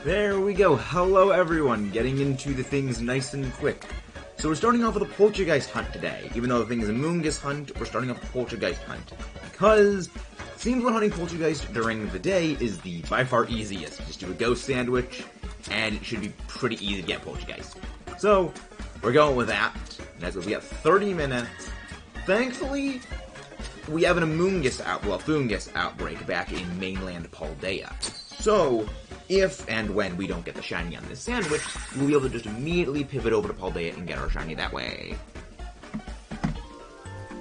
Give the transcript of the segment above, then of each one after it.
There we go. Hello, everyone. Getting into the things nice and quick. So we're starting off with a Poltchageist hunt today. Even though the thing is a AMOONGUSS hunt, we're starting off a Poltchageist hunt. Because it seems when hunting Poltchageist during the day is the by far easiest. Just do a ghost sandwich, and it should be pretty easy to get Poltchageist. So, we're going with that. And that's what we got 30 minutes. Thankfully, we have an fungus outbreak back in mainland Paldea. So, if and when we don't get the shiny on this sandwich, we'll be able to just immediately pivot over to Paldea and get our shiny that way.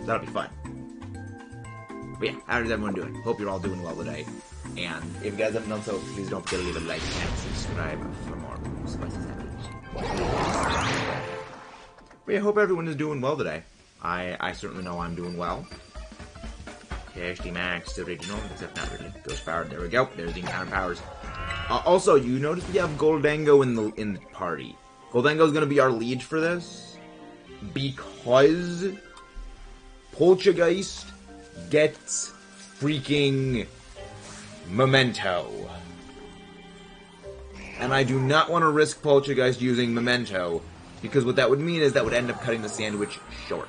That'll be fun. But yeah, how is everyone doing? Hope you're all doing well today. And if you guys haven't done so, please don't forget to leave a like and subscribe for more spicy sandwiches. But yeah, hope everyone is doing well today. I certainly know I'm doing well. KSD Max, original, except not really. Ghost powered. There we go. There's the encounter powers. Also, you notice we have Goldango in the party. Goldango is going to be our lead for this because Poltchageist gets freaking Memento, and I do not want to risk Poltchageist using Memento because what that would mean is that would end up cutting the sandwich short.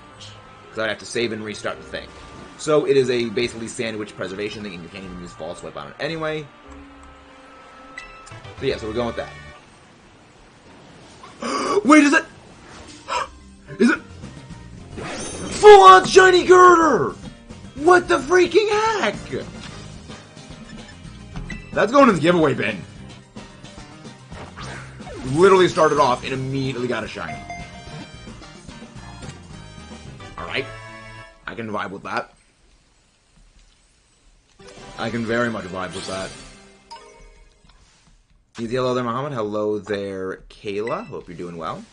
Because I'd have to save and restart the thing. So it is a basically sandwich preservation thing, and you can't even use false swipe on it anyway. So yeah, so we're going with that. Wait, is it? Is it? Full-on shiny girder! What the freaking heck? That's going in the giveaway bin. Literally started off and immediately got a shiny. Alright. I can vibe with that. I can very much vibe with that. Hello there, Muhammad. Hello there, Kayla. Hope you're doing well.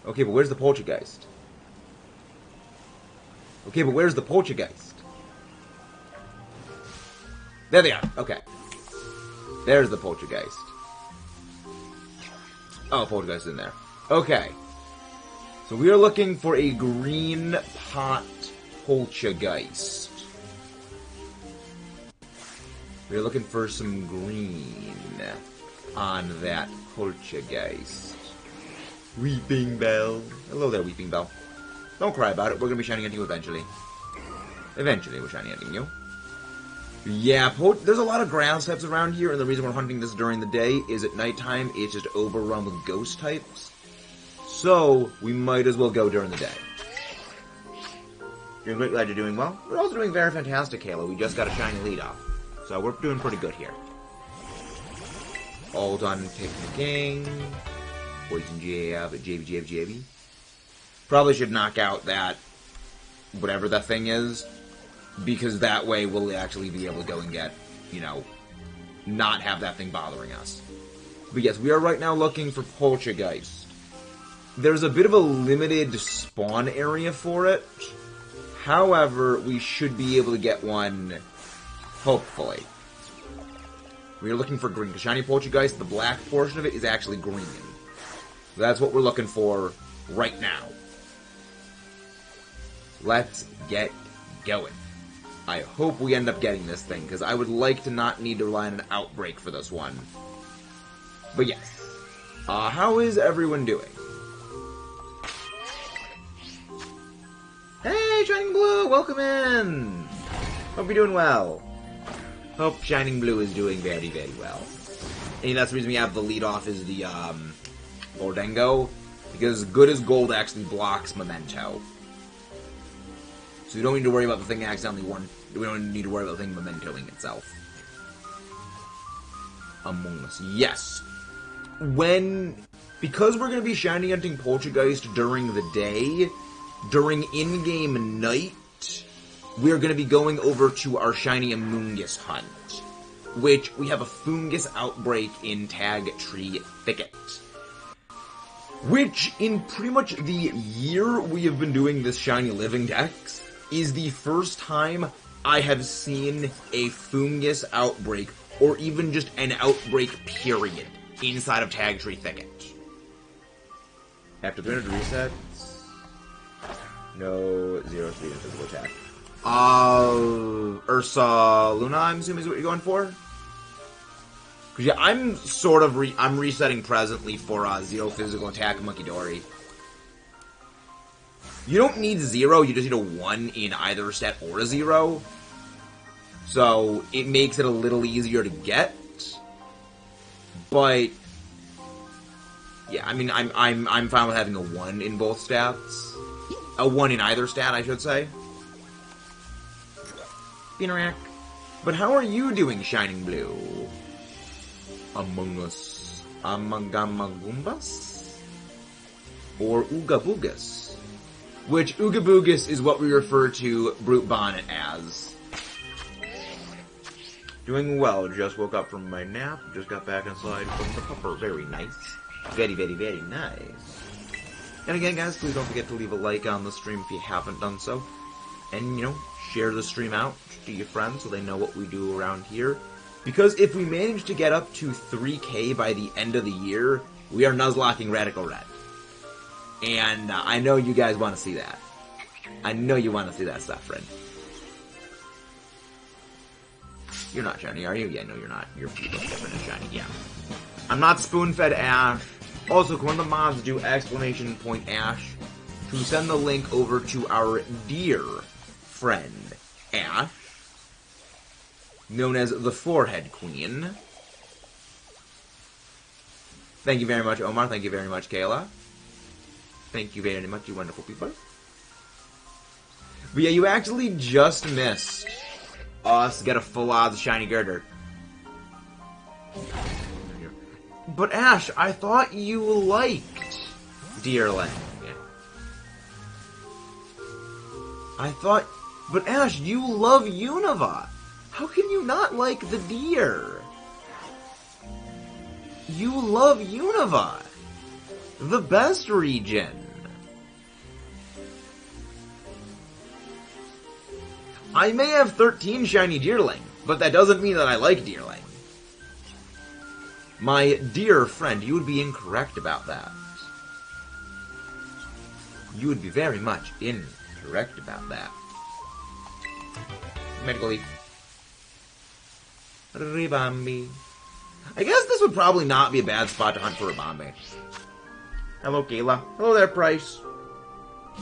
Okay, but where's the Poltchageist? Okay, but where's the Poltchageist? There they are. Okay. There's the Poltchageist. Oh, Poltchageist is in there. Okay. So we are looking for a green pot Poltchageist. We're looking for some green on that Poltchageist. Weeping Bell. Hello there, Weeping Bell. Don't cry about it. We're going to be shiny hunting you eventually. Eventually, we're shiny hunting you. Yeah, there's a lot of grass types around here, and the reason we're hunting this during the day is at nighttime it's just overrun with ghost types. So, we might as well go during the day. You're great, glad you're doing well. We're also doing very fantastic, Kayla. We just got a shiny lead off. So we're doing pretty good here. All done picnicking. Poison jab, JB. Probably should knock out that, whatever that thing is, because that way we'll actually be able to go and get, not have that thing bothering us. But yes, we are right now looking for Poltchageist. There's a bit of a limited spawn area for it. However, we should be able to get one, hopefully. We are looking for green. The shiny Poltchageist, the black portion of it is actually green. That's what we're looking for right now. Let's get going. I hope we end up getting this thing, because I would like to not need to rely on an outbreak for this one. But yes. How is everyone doing? Hey, Shining Blue! Welcome in! Hope you're doing well. Hope Shining Blue is doing very, very well. And that's the reason we have the lead off is the, Goldango. Because good as gold actually blocks Memento. So we don't need to worry about the thing we don't need to worry about the thing mementoing itself. AMOONGUSS. Yes. Because we're going to be shiny hunting Poltchageist during the day, during in-game night, we're going to be going over to our shiny AMOONGUSS hunt, which we have a fungus outbreak in Tag Tree Thicket. Which, in pretty much the year we have been doing this shiny living dex, is the first time I have seen a fungus outbreak, or even just an outbreak period, inside of Tag Tree Thicket. After 300 resets, no 0-3 physical attack. Ursa Luna, I'm assuming is what you're going for? Because yeah, I'm sort of I'm resetting presently for 0 physical attack Monkey Dory. You don't need 0, you just need a 1 in either stat or a 0. So it makes it a little easier to get. But yeah, I mean I'm fine with having a 1 in both stats. A 1 in either stat, I should say. Interact. But how are you doing, Shining Blue? AMOONGUSS. AMOONGUSS? Or OOGABOOGUS? Which OOGABOOGUS is what we refer to Brute Bonnet as. Doing well, just woke up from my nap, just got back inside from the pupper. Very nice. Very, very, very nice. And again, guys, please don't forget to leave a like on the stream if you haven't done so. And, you know, share the stream out to your friends so they know what we do around here. Because if we manage to get up to 3K by the end of the year, we are nuzlocking Radical Red. And I know you guys want to see that. I know you want to see that stuff, friend. You're not shiny, are you? Yeah, no, you're not. You're different and shiny, yeah. I'm not spoon-fed Ash. Also, can one of the mods do exclamation point Ash to send the link over to our dear friend, Ash, known as the Forehead Queen. Thank you very much, Omar. Thank you very much, Kayla. Thank you very much, you wonderful people. But yeah, you actually just missed us get a full odds shiny girder. But Ash, I thought you liked Deerling. I thought... But Ash, you love Unova. How can you not like the deer? You love Unova. The best region. I may have 13 shiny Deerling, but that doesn't mean that I like Deerling. My dear friend, you would be incorrect about that. You would be very much incorrect about that. Medical Leaf. Ribambi. I guess this would probably not be a bad spot to hunt for Ribambi. Hello, Kayla. Hello there, Price.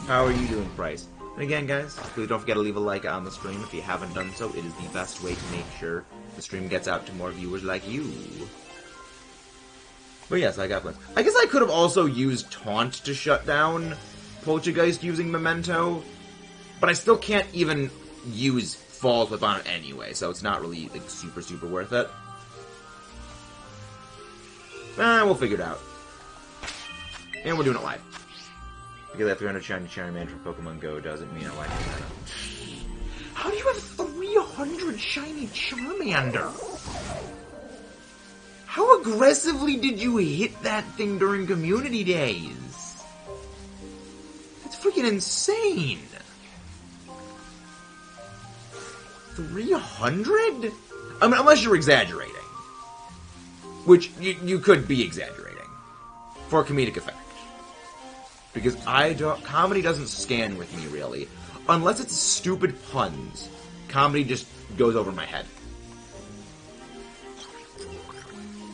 How are you doing, Price? And again, guys, please don't forget to leave a like on the stream if you haven't done so. It is the best way to make sure the stream gets out to more viewers like you. But yes, I got plans. I guess I could have also used Taunt to shut down Poltchageist using Memento, but I still can't even use Falls Whip on it anyway, so it's not really like super worth it. We'll figure it out. And we're doing it live. Because that 300 shiny man from Pokemon Go doesn't mean I like it. How do you have 300 shiny Charmander? How aggressively did you hit that thing during community days? That's freaking insane. 300? I mean, unless you're exaggerating. Which, you could be exaggerating. For comedic effect. Because comedy doesn't scan with me, really. Unless it's stupid puns. Comedy just goes over my head.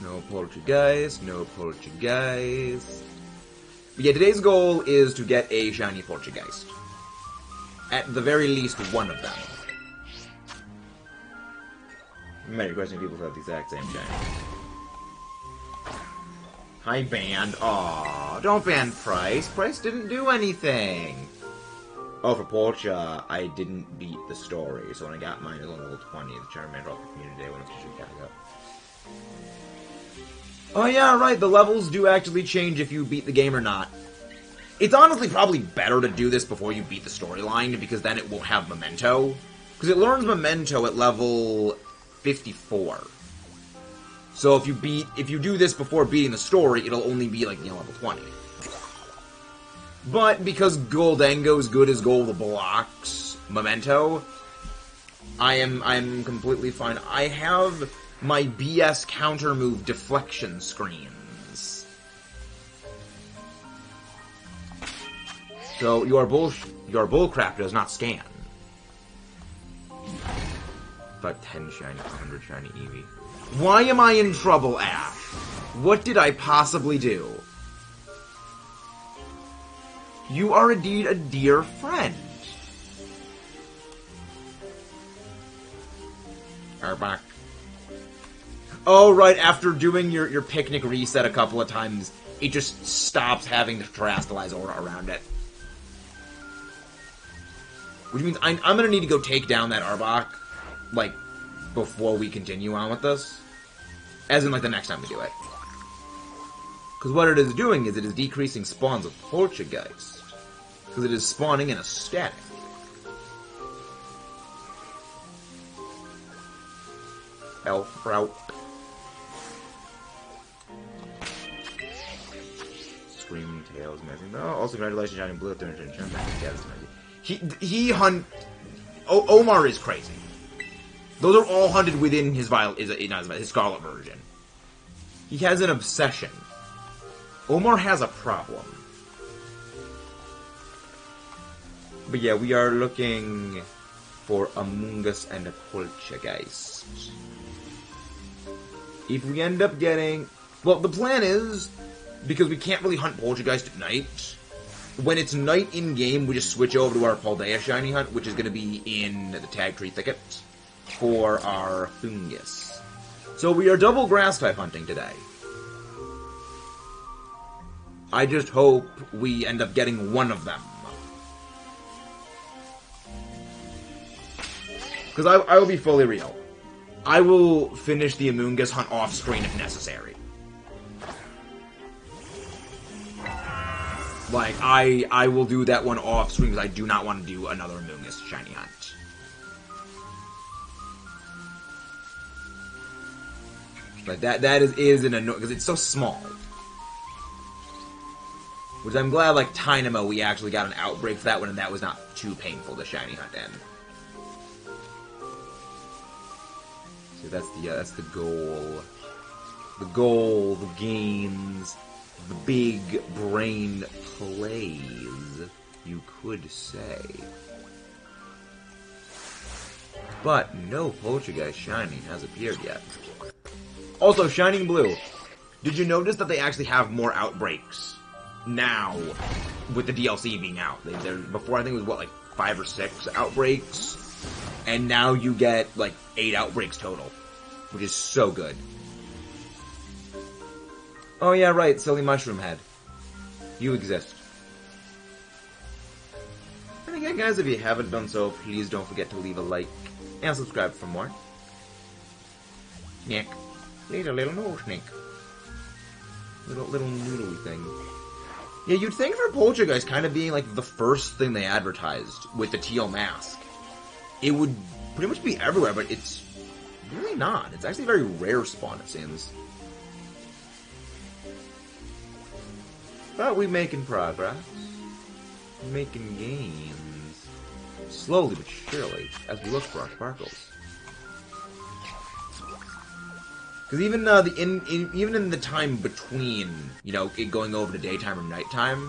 No Poltchageist, no Poltchageist. But yeah, today's goal is to get a shiny Poltchageist. At the very least, one of them. Many questioning people who have the exact same shiny. Hi, banned. Aw, don't ban Price. Price didn't do anything. Oh, for Poltcha, I didn't beat the story, so when I got mine, it was on level 20. The Charmander off the community day when it's usually back up. Oh yeah, right, the levels do actually change if you beat the game or not. It's honestly probably better to do this before you beat the storyline, because then it won't have Memento. Because it learns Memento at level 54. So if you do this before beating the story, it'll only be like, you know, level 20. But because Goldengo's good as Gold blocks Memento, I'm completely fine. I have my BS counter move deflection screens. So your bullcrap does not scan. About 10 shiny, 100 shiny Eevee. Why am I in trouble, Ash? What did I possibly do? You are indeed a dear friend. Arbok. Oh, right, after doing your picnic reset a couple of times, it just stops having the Terrastalize aura around it. Which means I'm gonna need to go take down that Arbok, like, before we continue on with this. As in, like, the next time we do it. Because what it is doing is it is decreasing spawns of Poltchageist. Because it is spawning in a static. Elf route. Screaming Tails missing. Oh, also congratulations, Johnny Blue. He hunt. Omar is crazy. Those are all hunted within his his Scarlet version. He has an obsession. Omar has a problem. But yeah, we are looking for AMOONGUSS and a Poltchageist. If we end up getting... Well, the plan is, because we can't really hunt Poltchageist at night, when it's night in-game, we just switch over to our Paldea shiny hunt, which is going to be in the Tag Tree Thicket, for our Fungus. So we are double Grass-type hunting today. I just hope we end up getting one of them. Because I will be fully real. I will finish the AMOONGUSS hunt off-screen if necessary. Like, I will do that one off-screen because I do not want to do another AMOONGUSS shiny hunt. Like, that is an annoying... Because it's so small. Which I'm glad, like, Tynamo, we actually got an outbreak for that one, and that was not too painful to shiny hunt in. So that's the goal. The goal, the gains, the big brain plays, you could say. But no Poltchageist shiny has appeared yet. Also, Shining Blue. Did you notice that they actually have more outbreaks now with the DLC being out? Before, I think it was, what, like 5 or 6 outbreaks? And now you get, like, 8 outbreaks total. Which is so good. Oh yeah, right, Silly Mushroom Head. You exist. And again, guys, if you haven't done so, please don't forget to leave a like and subscribe for more. Nick. Leave a little note, Nick. Little noodly thing. Yeah, you'd think for Poltchageist kind of being like the first thing they advertised with the teal mask, it would pretty much be everywhere, but it's really not. It's actually a very rare spawn, it seems. But we're making progress. We're making gains. Slowly but surely, as we look for our sparkles. Because even in the time between, you know, it going over to daytime or nighttime,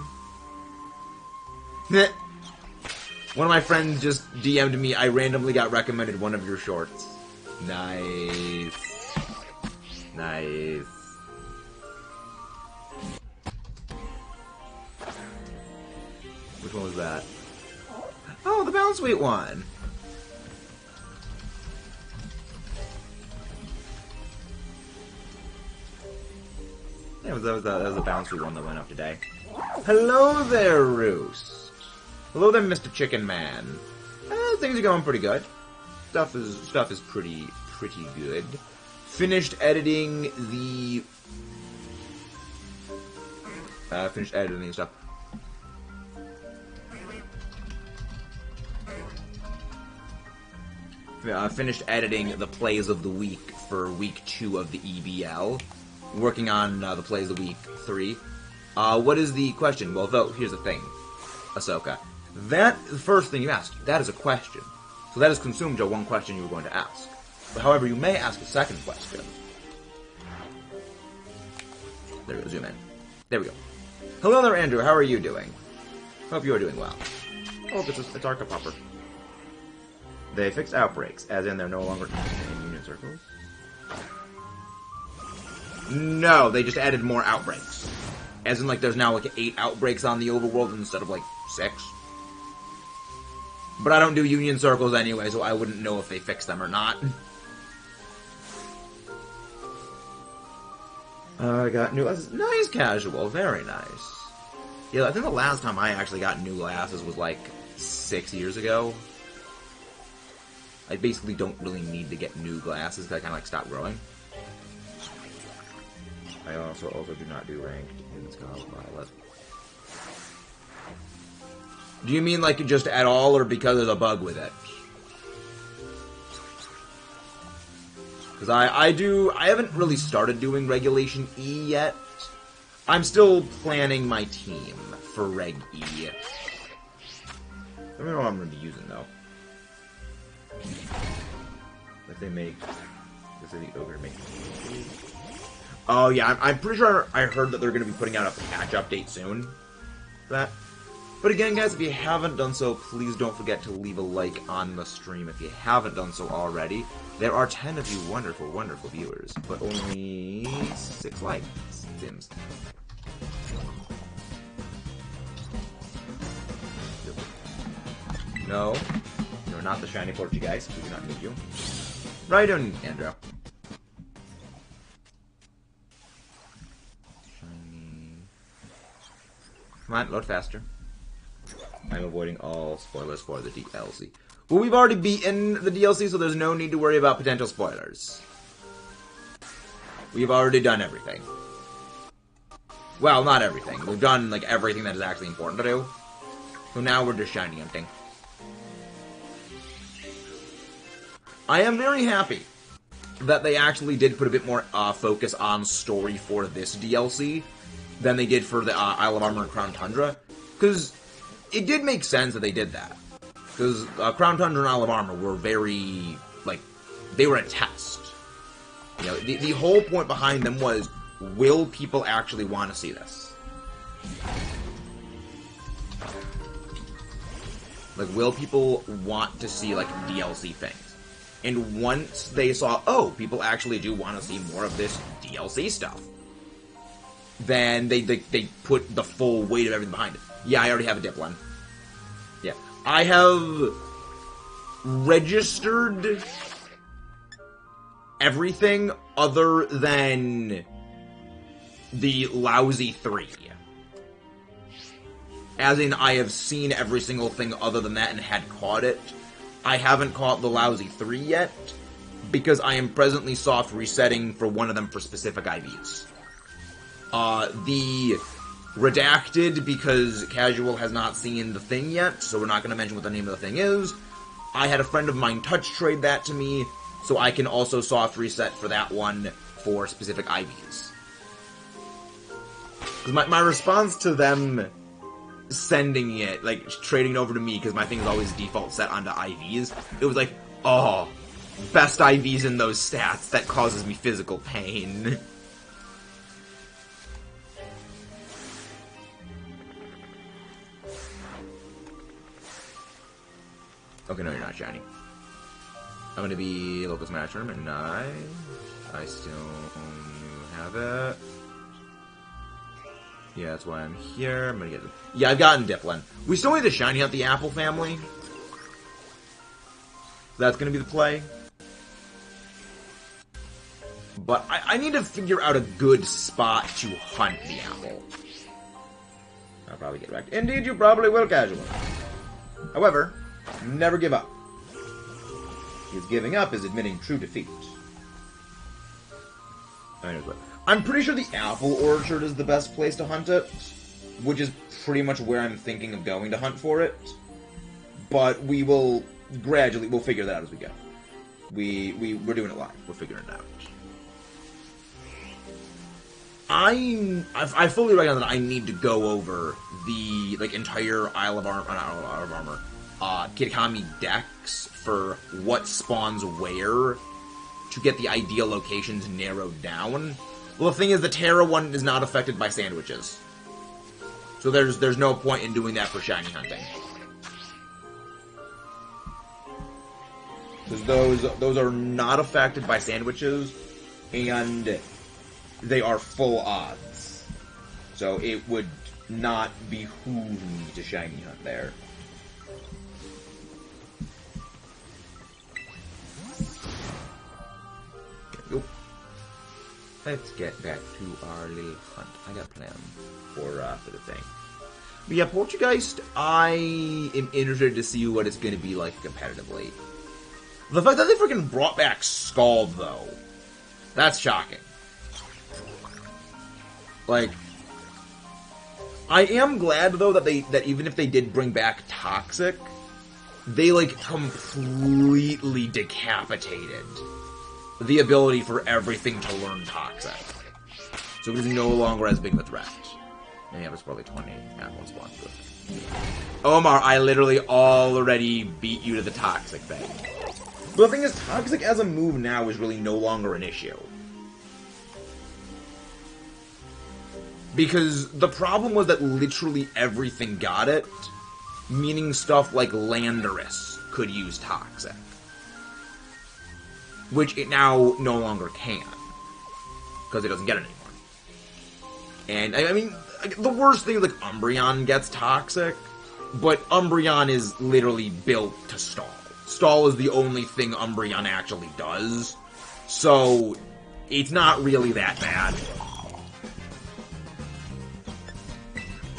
one of my friends just DM'd me, I randomly got recommended one of your shorts. Nice. Nice. Which one was that? Oh, the Bounce Sweet one! Yeah, that was a Bounce Sweet one that went up today. Hello there, Roost! Hello there, Mr. Chicken Man. Things are going pretty good. Stuff is pretty good. Finished editing the... finished editing stuff. Finished editing the plays of the week for week 2 of the EBL. Working on the plays of week 3. What is the question? Well, though, here's the thing, Ahsoka. The first thing you asked, that is a question. So that is consumed to one question you were going to ask. But however, you may ask a second question. There we go, zoom in. There we go. Hello there, Andrew, how are you doing? Hope you are doing well. Oh, it's Arca Popper. They fixed outbreaks, as in they're no longer in Union circles. No, they just added more outbreaks. As in, like, there's now, like, 8 outbreaks on the overworld instead of, like, 6. But I don't do Union circles anyway, so I wouldn't know if they fixed them or not. I got new glasses. Nice casual, very nice. Yeah, I think the last time I actually got new glasses was, like, 6 years ago. I basically don't really need to get new glasses because I kind of, like, stopped growing. I also do not do ranked in Scarlet. Do you mean, like, just at all, or because there's a bug with it? Because I haven't really started doing Regulation E yet. I'm still planning my team for Reg E. I don't know what I'm going to be using, though. If they make... Is it the ogre making... Oh, yeah, I'm pretty sure I heard that they're going to be putting out a patch update soon for that. But again, guys, if you haven't done so, please don't forget to leave a like on the stream if you haven't done so already. There are 10 of you wonderful, wonderful viewers, but only 6 likes. Sims. No, you're not the shiny Poltchageist. We do not need you. Right on, Andrew. Shiny. Come on, load faster. I'm avoiding all spoilers for the DLC. Well, we've already beaten the DLC, so there's no need to worry about potential spoilers. We've already done everything. Well, not everything. We've done, like, everything that is actually important to do. So now we're just shiny hunting. I am very happy that they actually did put a bit more focus on story for this DLC than they did for the Isle of Armor and Crown Tundra. Because it did make sense that they did that. Because Crown Tundra and Isle of Armor were very, like, they were a test. You know, the whole point behind them was, will people actually want to see this? Like, will people want to see, like, DLC things? And once they saw, oh, people actually do want to see more of this DLC stuff, then they put the full weight of everything behind it. Yeah, I already have a Dipline. Yeah. I have registered everything other than the lousy 3. As in, I have seen every single thing other than that and had caught it. I haven't caught the lousy 3 yet, because I am presently soft resetting for one of them for specific IVs. The redacted, because Casual has not seen the thing yet, so we're not going to mention what the name of the thing is. I had a friend of mine touch trade that to me, so I can also soft reset for that one for specific IVs. Because my response to them sending it, like, trading it over to me, because my thing is always default set onto IVs, it was like, oh, best IVs in those stats, that causes me physical pain. Okay, no, you're not shiny. I'm gonna be local smash tournament. Nice. I still have it. Yeah, that's why I'm here. I'm gonna get it. Yeah, I've gotten Dipline. We still need to shiny out the Apple family. That's gonna be the play. But I need to figure out a good spot to hunt the Apple. I'll probably get wrecked. Indeed, you probably will, Casual. However, never give up. Because giving up is admitting true defeat. Anyway, I'm pretty sure the apple orchard is the best place to hunt it, which is pretty much where I'm thinking of going to hunt for it. But we will gradually, we'll figure that out as we go. We're doing it live. We're figuring it out. I fully recognize that I need to go over the, like, entire Isle of Armor, Kitakami decks for what spawns where to get the ideal locations narrowed down. Well, the thing is, the Terra one is not affected by sandwiches. So there's no point in doing that for shiny hunting. Because those are not affected by sandwiches, and they are full odds. So it would not behoove me to shiny hunt there. There let's get back to our little hunt. I got a plan for the thing. But yeah, Poltchageist, I am interested to see what it's going to be like competitively. The fact that they freaking brought back Scald, though, that's shocking. Like, I am glad, though, that even if they did bring back Toxic, they, like, completely decapitated the ability for everything to learn Toxic. So it is no longer as big of a threat. Yeah, it's probably 20 at one spot. Omar, I literally already beat you to the Toxic thing. But the thing is, Toxic as a move now is really no longer an issue. Because the problem was that literally everything got it, meaning stuff like Landorus could use Toxic. Which it now no longer can. Because it doesn't get it anymore. And, I mean, the worst thing is, like, Umbreon gets Toxic, but Umbreon is literally built to stall. Stall is the only thing Umbreon actually does, so it's not really that bad.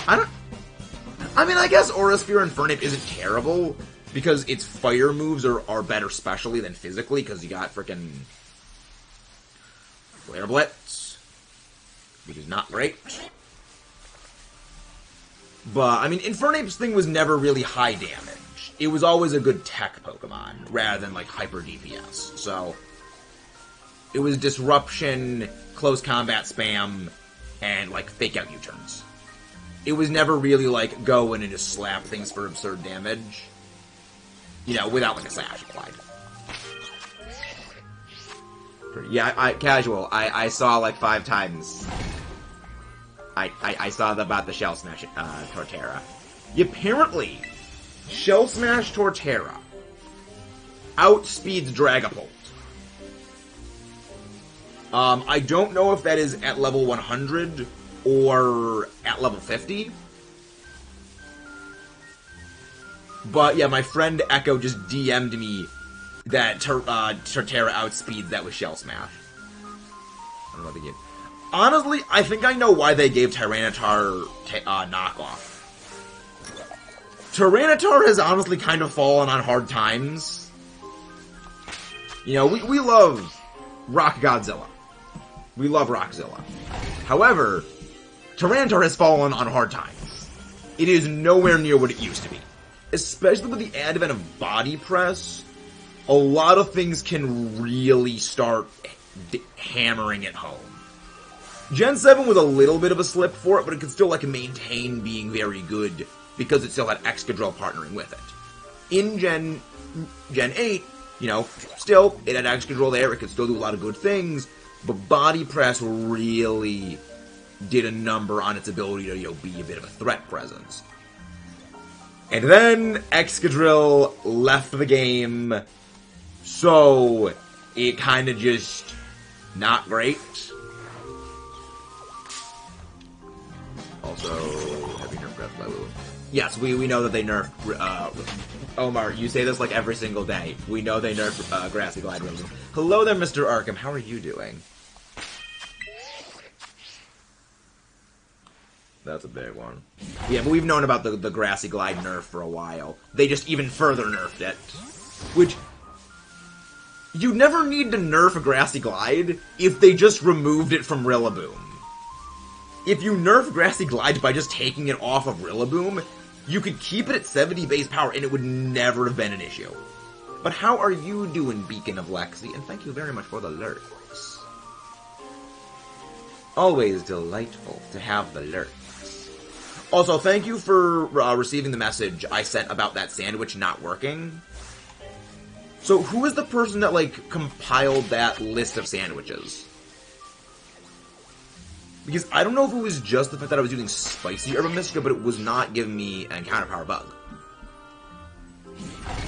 I mean, I guess Aura Sphere and Fernape isn't terrible, because its fire moves are better specially than physically, because you got frickin' Flare Blitz, which is not great. But, I mean, Infernape's thing was never really high damage. It was always a good tech Pokemon, rather than, like, hyper DPS. So, it was disruption, close combat spam, and, like, fake out U-turns. It was never really, like, go in and just slap things for absurd damage. You know, without, like, a slash applied. Yeah, casual. I saw, like, 5 times. I saw about the Shell Smash Torterra. Apparently, Shell Smash Torterra outspeeds Dragapult. I don't know if that is at level 100 or at level 50. But yeah, my friend Echo just DM'd me that Torterra outspeeds that with Shell Smash. I don't know the game. Honestly, I think I know why they gave Tyranitar knockoff. Tyranitar has honestly kind of fallen on hard times. You know, we love Rock Godzilla. We love Rockzilla. However, Tyranitar has fallen on hard times. It is nowhere near what it used to be. Especially with the advent of Body Press, a lot of things can really start hammering it home. Gen 7 was a little bit of a slip for it, but it could still, like, maintain being very good because it still had Excadrill partnering with it. In Gen 8, you know, still, it had Excadrill there, it could still do a lot of good things, but Body Press really did a number on its ability to, you know, be a bit of a threat presence. And then Excadrill left the game, so it kind of just not great. Also, heavy nerf Breath by Lulu. Yes, we know that they nerf, Omar, you say this like every single day. We know they nerf, Grassy Glide Roses. Hello there, Mr. Arkham, how are you doing? That's a big one. Yeah, but we've known about the Grassy Glide nerf for a while. They just even further nerfed it. Which, you never need to nerf a Grassy Glide if they just removed it from Rillaboom. If you nerf Grassy Glide by just taking it off of Rillaboom, you could keep it at 70 base power and it would never have been an issue. But how are you doing, Beacon of Lexi? And thank you very much for the lurks. Always delightful to have the lurks. Also, thank you for receiving the message I sent about that sandwich not working. So, who is the person that, like, compiled that list of sandwiches? Because I don't know if it was just the fact that I was using spicy Herba Mystica, but it was not giving me an encounter power bug.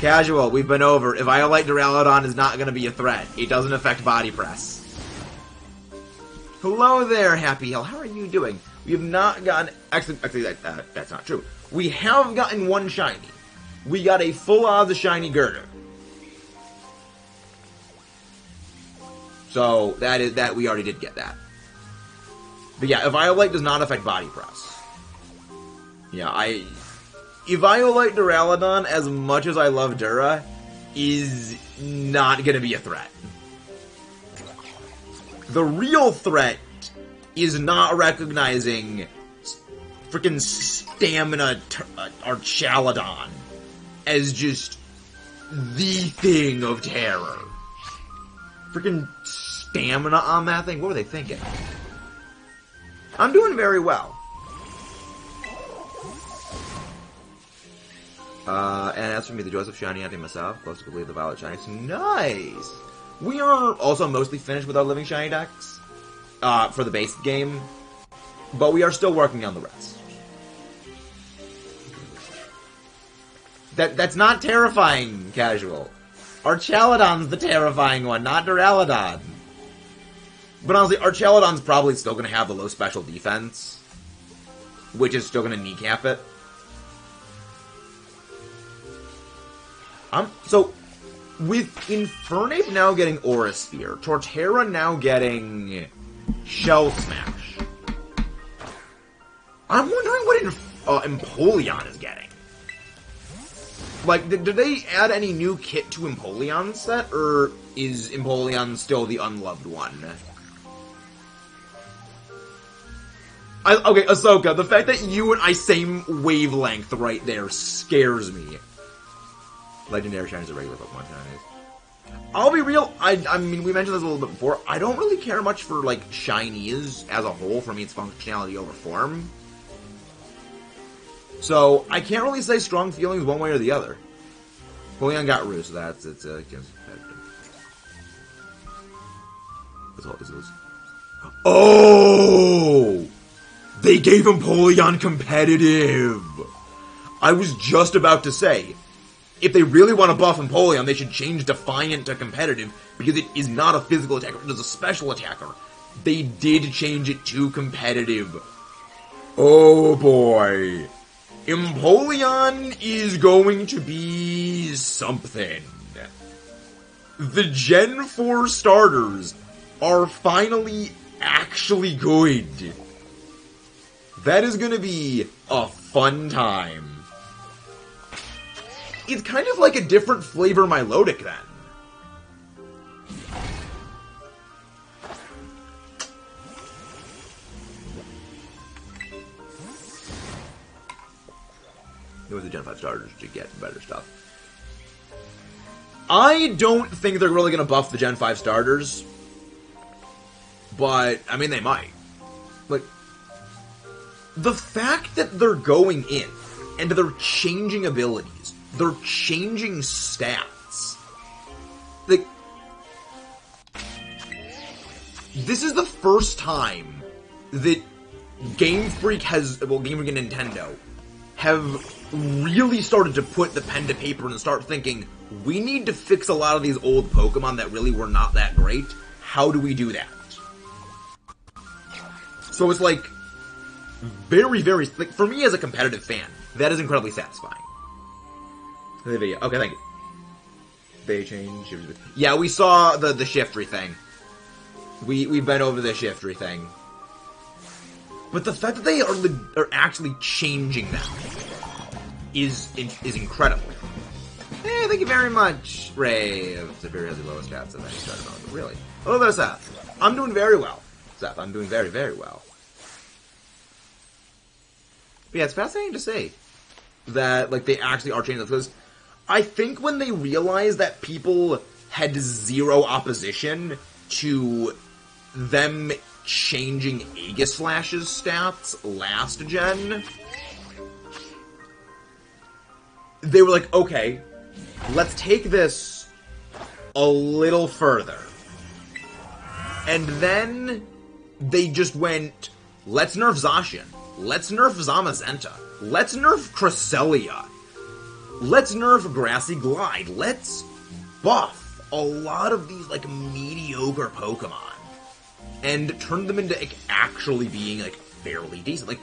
Casual, we've been over. If Violite Duraludon is not going to be a threat. It doesn't affect body press. Hello there, Happy Hill. How are you doing? We have not gotten... Actually, that's not true. We have gotten one shiny. We got a full odds of shiny Girder. So, that we already did get that. But yeah, Eviolite does not affect body press. Yeah, Eviolite Duraludon, as much as I love Dura, is not gonna be a threat. The real threat is not recognizing freaking Stamina Archaludon as just the thing of terror. Freaking stamina on that thing? What were they thinking? I'm doing very well. And as for me, the Joseph Shiny hunting myself, close to complete the Violet Shiny. Nice! We are also mostly finished with our Living Shiny decks, for the base game, but we are still working on the rest. That's not terrifying, Casual. Archaludon's the terrifying one, not Duraludon. But honestly, Archaludon's probably still going to have the low special defense, which is still going to kneecap it. So, with Infernape now getting Aura Sphere, Torterra now getting Shell Smash, I'm wondering what Empoleon is getting. Like, did they add any new kit to Empoleon's set, or is Empoleon still the unloved one? Okay, Ahsoka, the fact that you and I same wavelength right there scares me. Legendary Shinies are regular Pokemon Shinies. I'll be real, I mean, we mentioned this a little bit before, I don't really care much for, like, Shinies as a whole, for me it's functionality over form. So, I can't really say strong feelings one way or the other. Empoleon got Roo, so it's competitive. That's all this is. Oh! They gave Empoleon competitive! I was just about to say, if they really want to buff Empoleon, they should change Defiant to competitive, because it is not a physical attacker, it is a special attacker. They did change it to competitive. Oh boy. Empoleon is going to be something. The Gen 4 starters are finally actually good. That is going to be a fun time. It's kind of like a different flavor Milotic then. With the Gen 5 starters to get better stuff. I don't think they're really going to buff the Gen 5 starters. But, I mean, they might. Like, the fact that they're going in, and they're changing abilities, they're changing stats. Like, this is the first time that Game Freak has, well, Game Freak and Nintendo have really started to put the pen to paper and start thinking, we need to fix a lot of these old Pokemon that really were not that great. How do we do that? So it's like, very, very, like, for me as a competitive fan, that is incredibly satisfying. The video. Okay, thank you. They changed. Yeah, we saw the Shiftry thing. We've been over the Shiftry thing. But the fact that they are actually changing them is incredible. Hey, thank you very much, Ray. Severe has the lowest stats of any starter mode. Really? Hello there, Seth. I'm doing very well. Seth, I'm doing very, very well. But yeah, it's fascinating to see that, like, they actually are changing them. Because I think when they realized that people had zero opposition to them changing Aegislash's stats last gen, they were like, okay, let's take this a little further. And then they just went, let's nerf Zacian, let's nerf Zamazenta, let's nerf Cresselia. let's nerf Grassy Glide. Let's buff a lot of these, like, mediocre Pokemon and turn them into, like, actually being, like, fairly decent. Like,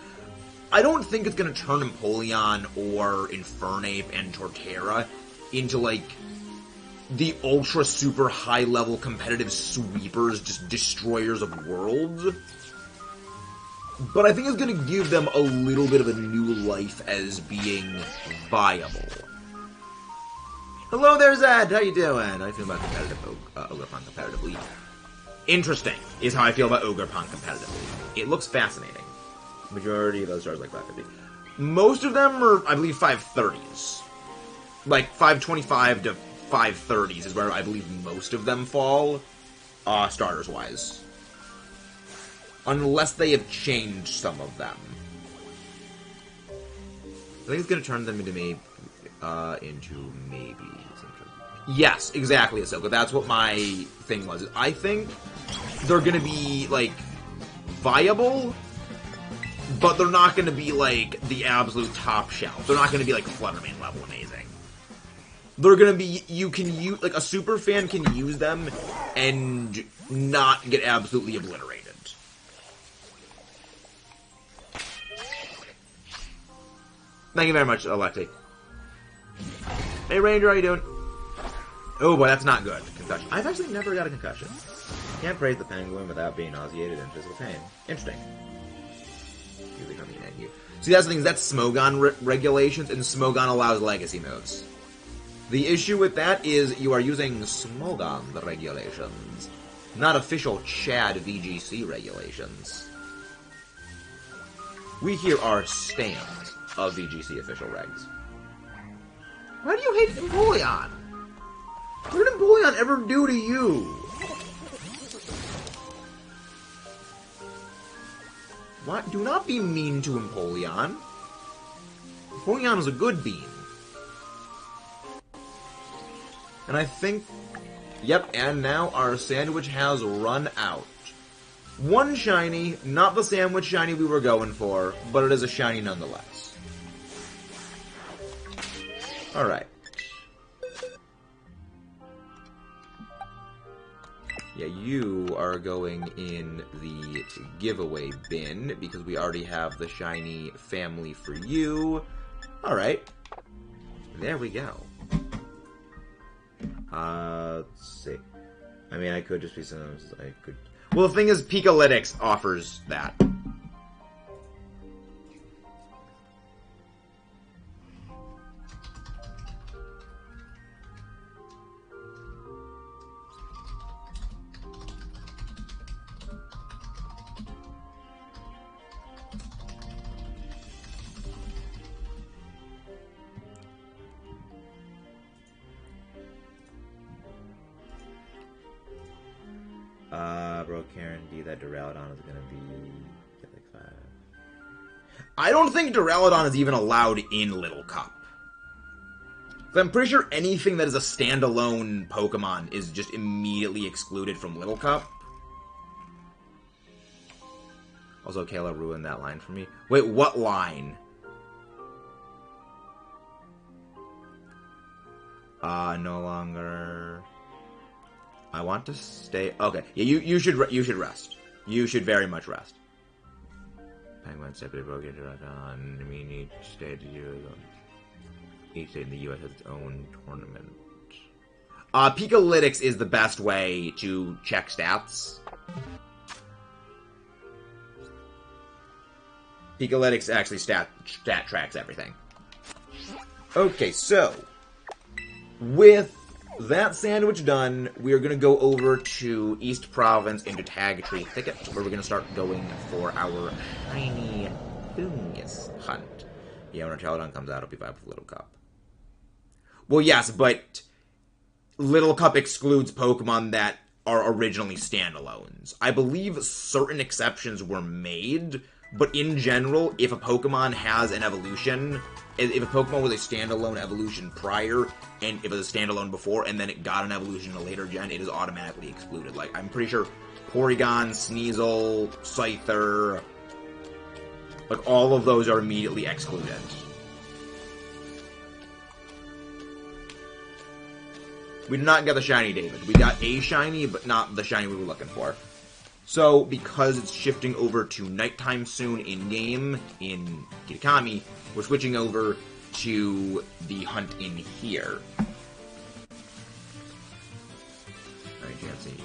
I don't think it's gonna turn Empoleon or Infernape and Torterra into, like, the ultra super high level competitive sweepers, just destroyers of worlds. But I think it's gonna give them a little bit of a new life as being viable. Hello there, Zed! How you doing? How do you feel about competitive Ogerpon competitively? Interesting is how I feel about Ogerpon competitively. It looks fascinating. Majority of those stars like 550. Most of them are, I believe, 530s. Like, 525 to 530s is where I believe most of them fall, starters-wise. Unless they have changed some of them. I think it's going to turn them into maybes. Yes, exactly, Ahsoka. That's what my thing was. I think they're going to be, like, viable, but they're not going to be, like, the absolute top shelf. They're not going to be, like, Fluttermane level amazing. They're going to be, you can use, like, a super fan can use them and not get absolutely obliterated. Thank you very much, Alexi. Hey, Ranger, how you doing? Oh boy, that's not good. Concussion. I've actually never got a concussion. Can't praise the penguin without being nauseated and physical pain. Interesting. Usually coming at you. See, that's the thing. That's Smogon regulations, and Smogon allows legacy moves. The issue with that is you are using Smogon regulations, not official Chad VGC regulations. We here are stands of VGC official regs. Why do you hate Empoleon? What did Empoleon ever do to you? What? Do not be mean to Empoleon. Empoleon is a good bean. And I think... Yep, and now our sandwich has run out. One shiny, not the sandwich shiny we were going for, but it is a shiny nonetheless. Alright. Yeah, you are going in the giveaway bin, because we already have the shiny family for you. Alright. There we go. Let's see. I mean, I could just be some... I could... Well, the thing is, Pikalytics offers that. Bro, Karen D, that Duraludon is gonna be like 5. I don't think Duraludon is even allowed in Little Cup. I'm pretty sure anything that is a standalone Pokemon is just immediately excluded from Little Cup. Also, Kayla ruined that line for me. Wait, what line? No longer... I want to stay... Okay, yeah, you should rest. You should very much rest. Penguin separate broken on. We need to stay to do... Each state in the U.S. has its own tournament. Pikalytics is the best way to check stats. Pikalytics actually stat tracks everything. Okay, so... With that sandwich done, we are going to go over to East Province into Tag Tree Thicket, where we're going to start going for our shiny Fungus hunt. Yeah, when our Chaladon comes out, it'll be viable for Little Cup. Well, yes, but Little Cup excludes Pokemon that are originally standalones. I believe certain exceptions were made, but in general, if a Pokemon has an evolution, if a Pokemon was a standalone evolution prior, and if it was a standalone before, and then it got an evolution in a later gen, it is automatically excluded. Like, I'm pretty sure Porygon, Sneasel, Scyther, like, all of those are immediately excluded. We did not get the shiny David. We got a shiny, but not the shiny we were looking for. So, because it's shifting over to nighttime soon in-game, in Kitakami, we're switching over to the hunt in here. Alright, Jancy.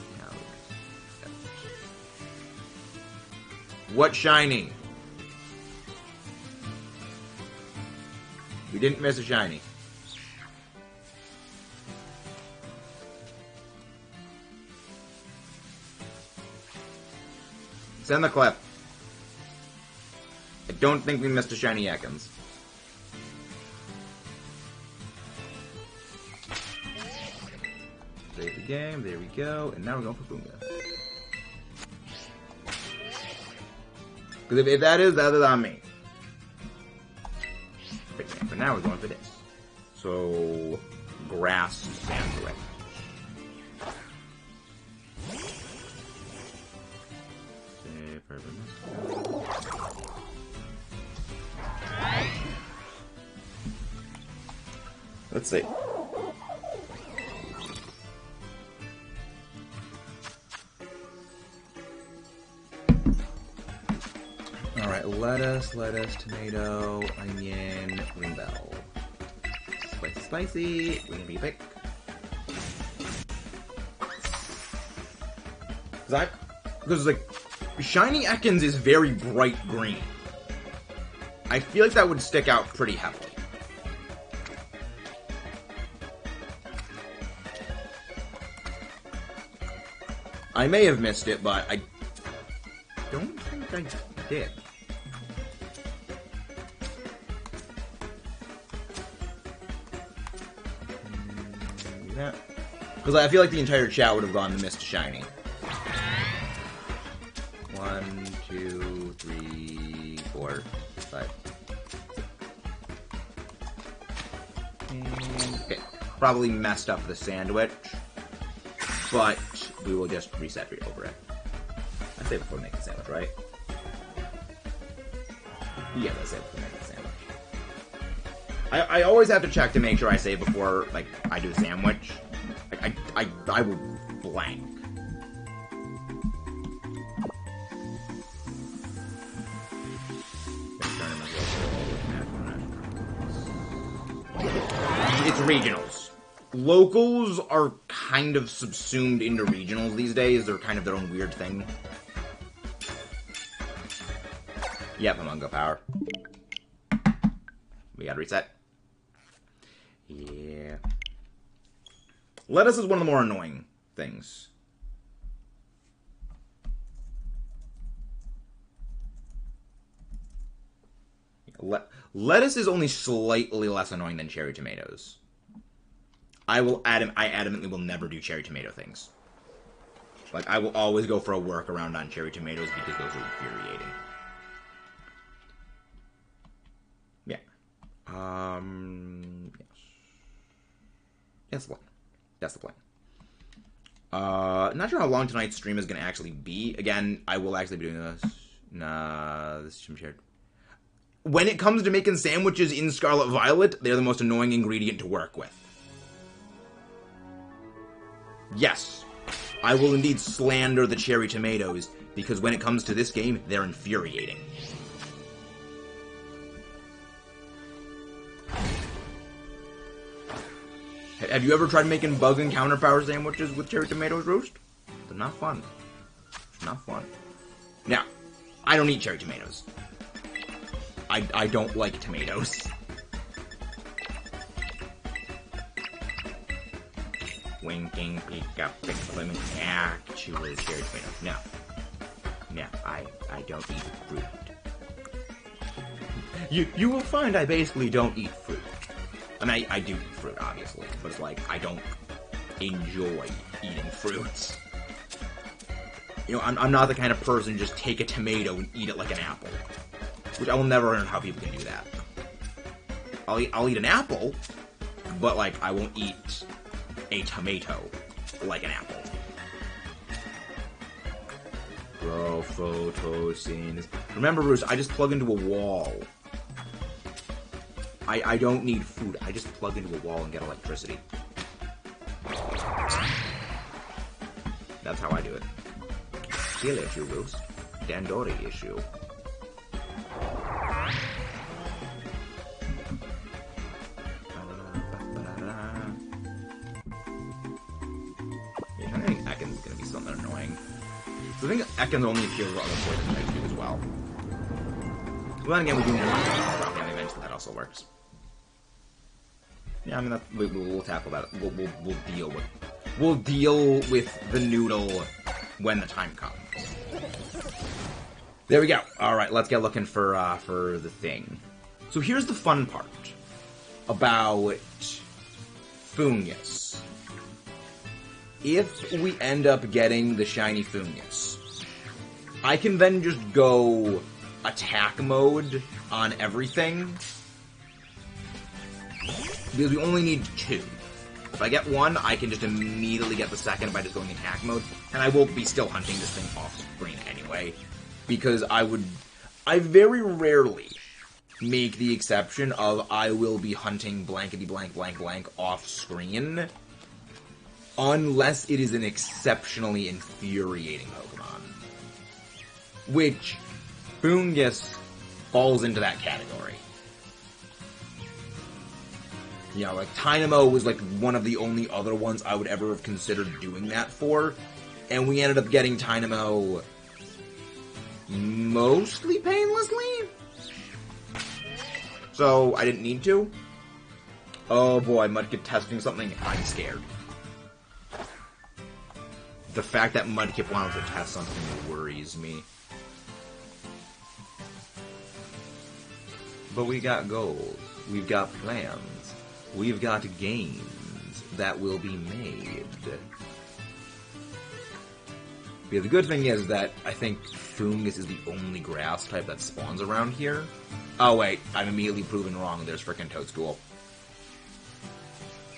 What shiny? We didn't miss a shiny. Send the clip. I don't think we missed a shiny Ekans. Save the game, there we go, and now we're going for Boonga. Because if that is on me. But now we're going for this. So, grass sandwich. Let's see. Alright, lettuce, tomato, onion, green bell. Spicy, green bee pick. Because, like, shiny Ekans is very bright green. I feel like that would stick out pretty heavily. I may have missed it, but I don't think I did. Because I feel like the entire chat would have gone to missed shiny. 1, 2, 3, 4, 5. Okay, probably messed up the sandwich, but we will just reset over it. I say before making the sandwich, right? Yeah, let's say before making the sandwich. I always have to check to make sure I save before, like, I do the sandwich. Like, I will blank. It's regionals. Locals are kind of subsumed into regionals these days. They're kind of their own weird thing. Yep, Amoonguss power. We gotta reset. Yeah. Lettuce is one of the more annoying things. Lettuce is only slightly less annoying than cherry tomatoes. I adamantly will never do cherry tomato things. Like, I will always go for a workaround on cherry tomatoes because those are infuriating. Yeah. Yes. That's the plan. That's the plan. Not sure how long tonight's stream is going to actually be. Again, I will actually be doing this. Nah, this is shared. When it comes to making sandwiches in Scarlet Violet, they're the most annoying ingredient to work with. Yes, I will indeed slander the cherry tomatoes, because when it comes to this game, they're infuriating. Have you ever tried making bug and counter power sandwiches with cherry tomatoes roast? They're not fun. Not fun. Now, I don't eat cherry tomatoes. I don't like tomatoes. Winking, pika, lemon, actually cherry tomatoes. No. No, I don't eat fruit. You will find I basically don't eat fruit. I mean, I do eat fruit, obviously, but it's like, I don't enjoy eating fruits. You know, I'm not the kind of person to just take a tomato and eat it like an apple. Which I will never learn how people can do that. I'll eat an apple, but, like, I won't eat a tomato like an apple. Bro, photosynthesis. Remember, Bruce, I just plug into a wall. I don't need food. I just plug into a wall and get electricity. That's how I do it. Teal issue, Roos. Dandori issue. Yeah, I think Ekans is gonna be something annoying. So I think Ekans only appears where other poison types do as well. But then again, we do need to run down eventually. That also works. Yeah, I mean, we'll tackle that. We'll deal with the noodle when the time comes. There we go. All right, let's get looking for the thing. So here's the fun part about Fungus. If we end up getting the shiny Fungus, I can then just go attack mode on everything. Because we only need 2. If I get 1, I can just immediately get the second by just going attack mode. And I will be still hunting this thing off screen anyway. Because I very rarely make the exception of I will be hunting blankety blank blank blank off screen. Unless it is an exceptionally infuriating Pokemon. Which, Fungus falls into that category. You know, like, Tynamo was, like, one of the only other ones I would ever have considered doing that for. And we ended up getting Tynamo mostly painlessly. So, I didn't need to. Oh boy, Mudkip testing something, I'm scared. The fact that Mudkip wanted to test something worries me. But we got goals. We've got plans. We've got gains that will be made. Yeah, the good thing is that I think Fungus is the only grass type that spawns around here. Oh wait, I'm immediately proven wrong. There's frickin' Toadstool.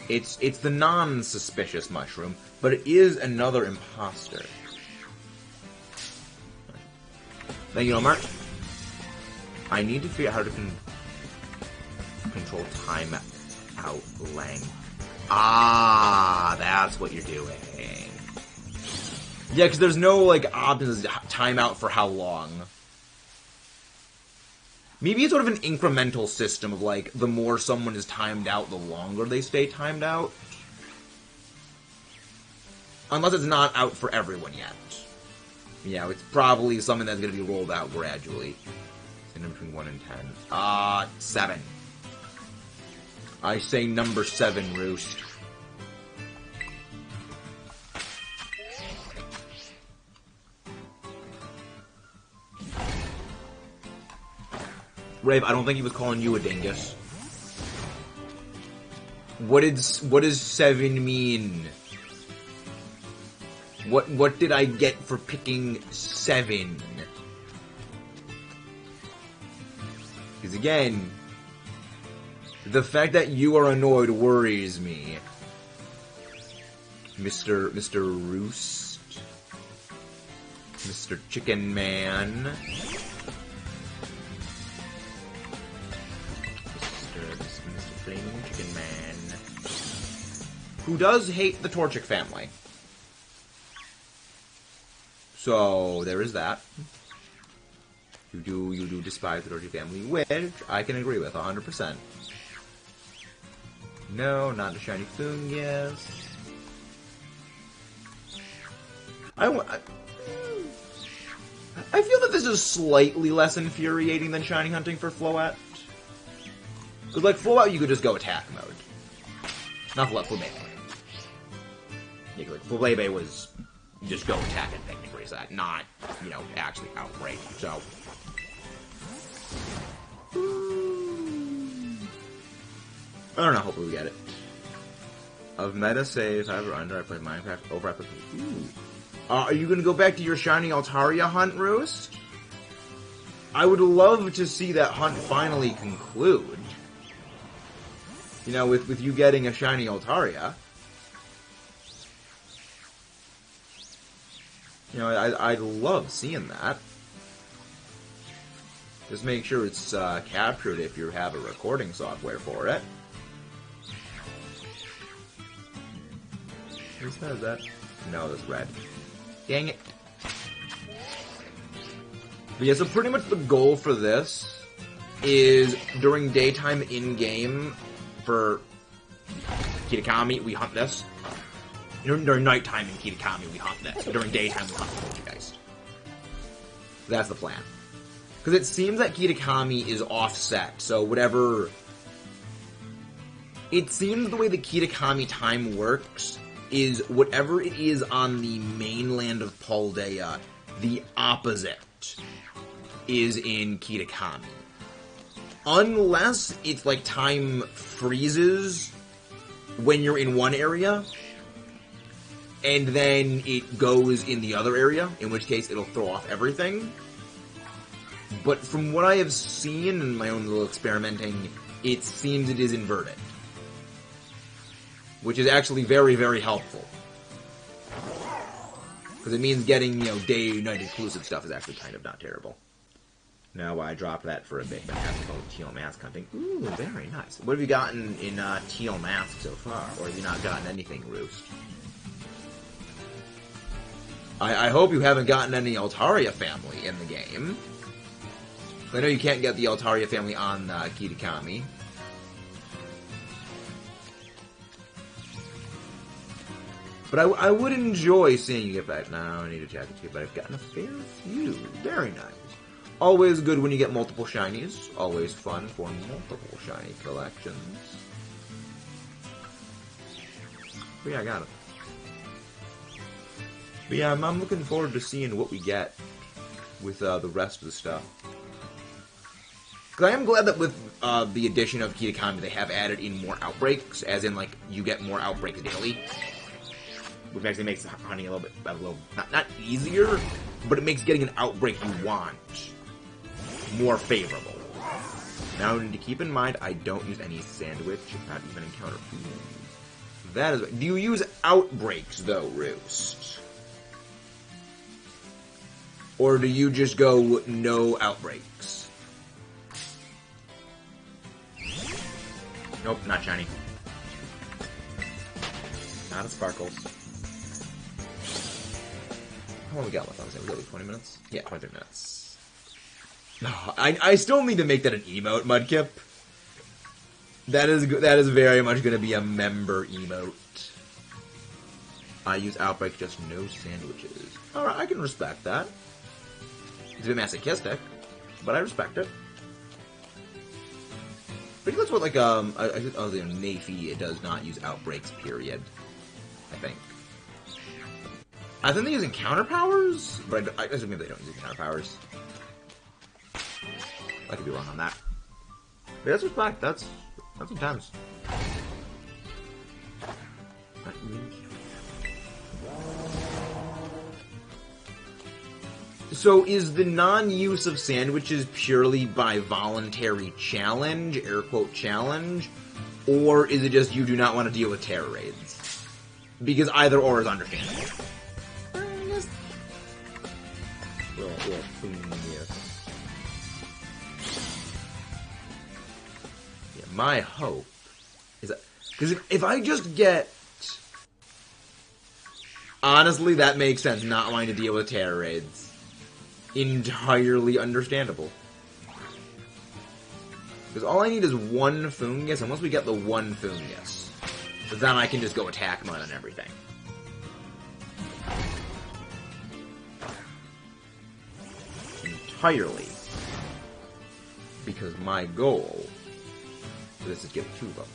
It's the non-suspicious mushroom, but it is another imposter. Thank you, Omar. I need to figure out how to control time out length. Ah, that's what you're doing. Yeah, because there's no, like, options timeout for how long. Maybe it's sort of an incremental system of, like, the more someone is timed out, the longer they stay timed out. Unless it's not out for everyone yet. Yeah, it's probably something that's going to be rolled out gradually. In between 1 and 10. 7. I say number 7, Roost. Rave, I don't think he was calling you a dingus. What does 7 mean? What did I get for picking 7? Because again, the fact that you are annoyed worries me. Mr. Roost. Mr. Chicken Man. Mr. Flaming Chicken Man. Who does hate the Torchic family. So, there is that. You do despise the Torchic family, which I can agree with 100%. No, not a shiny Fungus. I feel that this is slightly less infuriating than shiny hunting for Floette. Because, like, Floette, you could just go attack mode. Not Flabebe. Yeah, like, Flabebe was just go attack and technically that, not, you know, actually outright. So, I don't know, hopefully we get it. Of meta save, however, under I played Minecraft, over I played... Ooh. Are you gonna go back to your shiny Altaria hunt, Roost? I would love to see that hunt finally conclude. You know, with you getting a shiny Altaria. You know, I'd love seeing that. Just make sure it's captured if you have a recording software for it. Who says that? No, that's red. Dang it. But yeah, so pretty much the goal for this is during daytime in-game for Kitakami, we hunt this. During nighttime in Kitakami, we hunt this. During daytime, we hunt the Poltchageist. That's the plan. Because it seems that Kitakami is offset, so whatever... It seems the way the Kitakami time works is whatever it is on the mainland of Paldea, the opposite is in Kitakami. Unless it's like time freezes when you're in one area, and then it goes in the other area, in which case it'll throw off everything. But from what I have seen in my own little experimenting, it seems it is inverted. Which is actually very, very helpful. Because it means getting, day-night exclusive stuff is actually kind of not terrible. Now, I dropped that for a bit, but have to go Teal mask hunting. Ooh, very nice. What have you gotten in Teal mask so far? Or have you not gotten anything, Roost? I hope you haven't gotten any Altaria family in the game. I know you can't get the Altaria family on Kitakami. But I would enjoy seeing you get back. Now I need to check it too, but I've gotten a fair few. Very nice. Always good when you get multiple shinies. Always fun for multiple shiny collections. But yeah, I got it. But yeah, I'm looking forward to seeing what we get with the rest of the stuff. Because I am glad that with the addition of Kitakami, they have added in more outbreaks, as in, like, you get more outbreaks daily. Which actually makes hunting a little bit, not easier, but it makes getting an outbreak you want more favorable. Now, to keep in mind, I don't use any sandwich, not even encounter food. That is... Do you use outbreaks, though, Roost? Or do you just go no outbreaks? Nope, not shiny. Not a Sparkles. How long we got left? I was saying we got like 20 minutes? Yeah, 23 minutes. No, I still need to make that an emote, Mudkip. That is very much going to be a member emote. I use Outbreak, just no sandwiches. Alright, I can respect that. It's a bit masochistic, but I respect it. I think that's what, like, Nafy, it does not use outbreaks, period. I think. I think they use encounter powers, but I assume maybe they don't use encounter powers. I could be wrong on that. But that's respect, that's intense. So is the non-use of sandwiches purely by voluntary challenge, air quote challenge, or is it just you do not want to deal with terror raids? Because either or is understandable. Yeah, my hope is that... Because if I just get... Honestly, that makes sense, not wanting to deal with terror raids. Entirely understandable. Because all I need is one Fungus, and once we get the one Fungus, then I can just go attack mode on everything. Entirely. Because my goal for this is get two of them.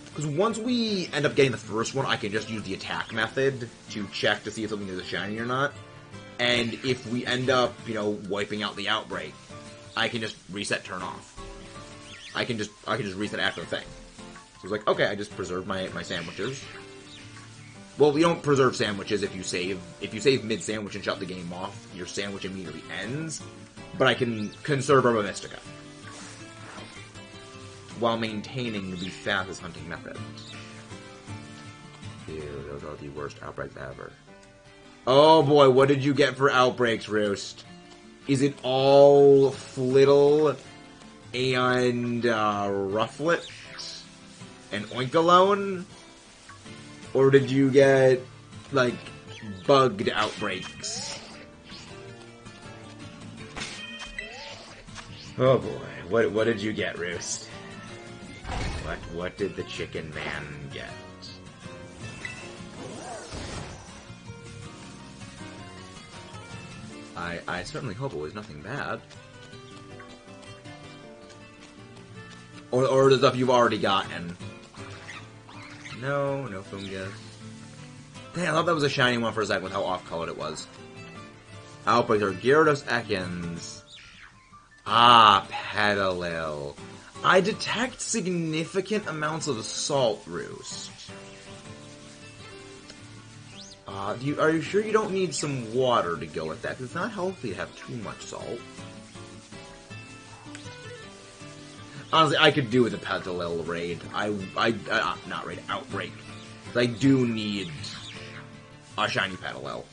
Because once we end up getting the first one, I can just use the attack method to check to see if something is a shiny or not. And if we end up, wiping out the outbreak, I can just reset turn off. I can just reset after the thing. So it's like, okay, I just preserve my sandwiches. Well, you don't preserve sandwiches if you save. If you save mid-sandwich and shut the game off, your sandwich immediately ends. But I can conserve Herba Mystica while maintaining the fastest hunting methods. Ew, those are the worst outbreaks ever. Oh boy, what did you get for outbreaks, Roost? Is it all Flittle and Rufflet and Oinkalone? Or did you get, like, bugged outbreaks. Oh boy, what did you get, Roost? What did the chicken man get? I certainly hope it was nothing bad. Or the stuff you've already gotten. No fungus. Damn, I thought that was a shiny one for a second with how off-colored it was. Outbreaks are Gyarados Ekans. Ah, Petalil. I detect significant amounts of salt, Roost. Are you sure you don't need some water to go with that? Because it's not healthy to have too much salt. Honestly, I could do with a Petalil raid. Not raid, outbreak. I do need a shiny Petalil.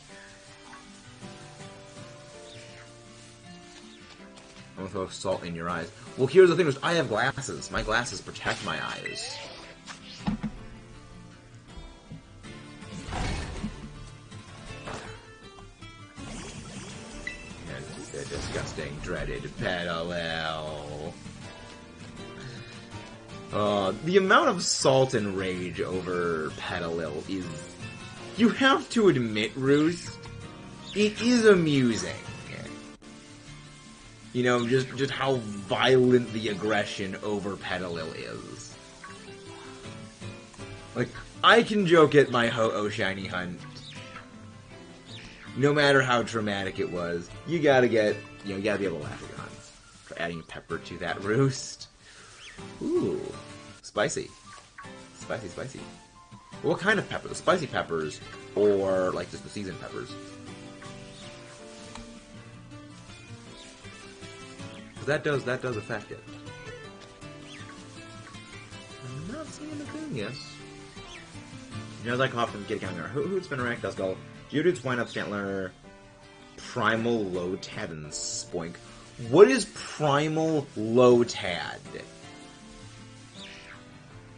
I'm gonna throw salt in your eyes. Well, here's the thing, I have glasses. My glasses protect my eyes. And the disgusting, dreaded Petalil. The amount of salt and rage over Petalil is... You have to admit, Roost, it is amusing. You know, just how violent the aggression over Petalil is. Like, I can joke at my Ho-Oh shiny hunt. No matter how traumatic it was, you gotta be able to laugh at your hunts. For adding pepper to that, Roost. Ooh. Spicy. Spicy. What kind of pepper? The spicy peppers, or, like, just the seasoned peppers? That does affect it. I'm not seeing a Amoonguss. You know, I come off from Get Counter. Who's been ranked? Duskull, Geodude, Swinub, Stantler, Primal, Lotad, and Spoink. What is Primal Lotad?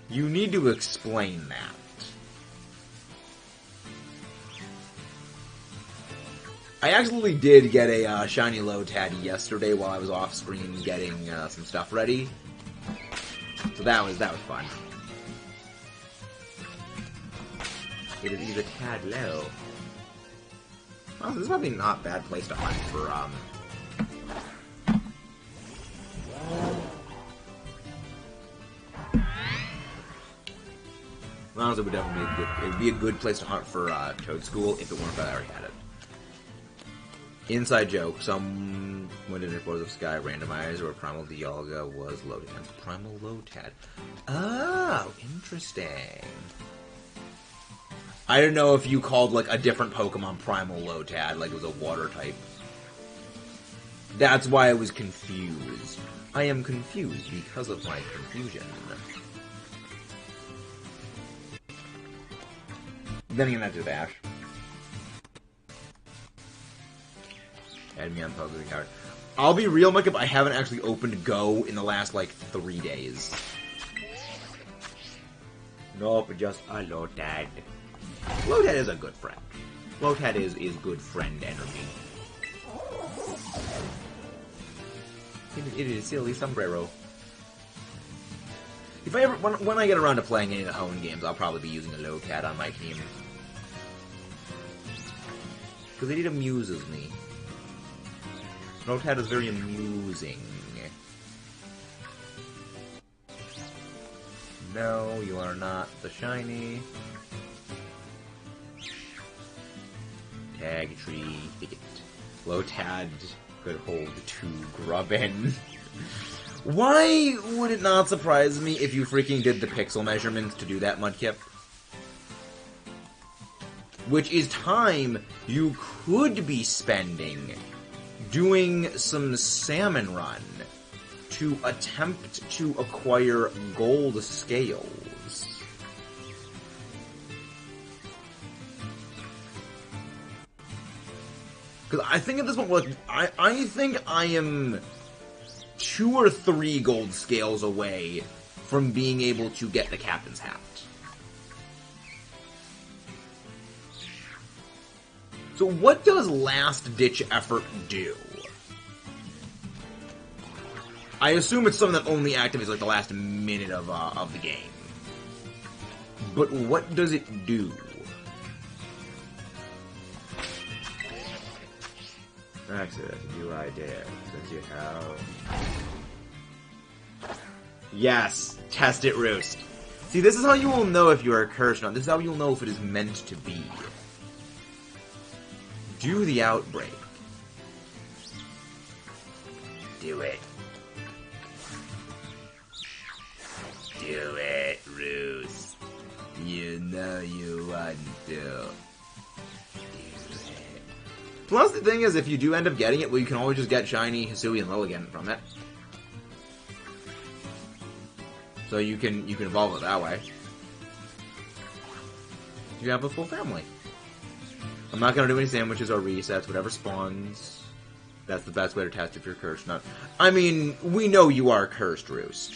You need to explain that. I actually did get a shiny Lotad yesterday while I was off screen getting some stuff ready. So that was fun. He's a tad low. Well, this is probably not a bad place to hunt for honestly, it would be a good place to hunt for Toad School if it weren't that I already had it. Inside joke, some went in Force of Sky randomizer where Primal Dialga was loaded. And Primal Lotad. Oh, interesting. I don't know if you called, like, a different Pokemon Primal Lotad, like it was a water type. That's why I was confused. I am confused because of my confusion. Then again, that's just Ash. Add me on Pokemon card. I'll be real, Mike, if I haven't actually opened Go in the last, like, 3 days. Nope, just a Lotad. Lotad is a good friend. Lotad is good friend energy. It is silly sombrero. If I ever, when I get around to playing any of the Hone games, I'll probably be using a Lotad on my team. Because it amuses me. Lotad is very amusing. No, you are not the shiny. Tag tree. Lotad could hold 2 Grubbin. Why would it not surprise me if you freaking did the pixel measurements to do that, Mudkip? Which is time you could be spending doing some salmon run to attempt to acquire gold scales. Because I think at this point, look, I think I am 2 or 3 gold scales away from being able to get the captain's hat. So what does last-ditch effort do? I assume it's something that only activates like the last minute of the game. But what does it do? Exit, do I dare, since you have... Yes! Test it, Roost. See, this is how you will know if you are cursed or not. This is how you'll know if it is meant to be. Do the outbreak. Do it. Do it, Roost. You know you want to. Plus, the thing is, if you do end up getting it, well, you can always just get Shiny, Hisui, and Lilligant from it. So you can evolve it that way. You have a full family. I'm not gonna do any sandwiches or resets, whatever spawns. That's the best way to test if you're cursed or not. I mean, we know you are cursed, Roost.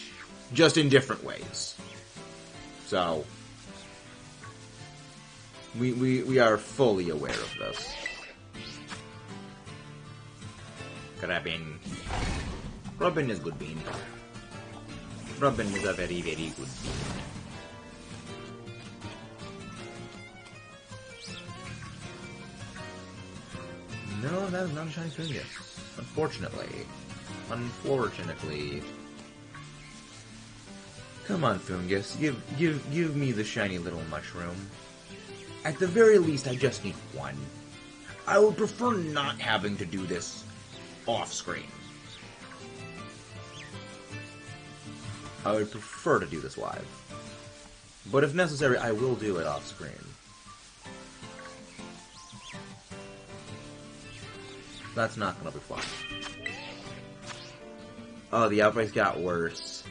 Just in different ways. So... We are fully aware of this. Grabbing. Robin is good bean. Robin is a very, very good bean. No, that is not a shiny Fungus. Unfortunately. Unfortunately. Come on, Fungus. Give me the shiny little mushroom. At the very least, I just need one. I would prefer not having to do this off-screen. I would prefer to do this live. But if necessary, I will do it off-screen. That's not gonna be fun. Oh, the outbreaks got worse.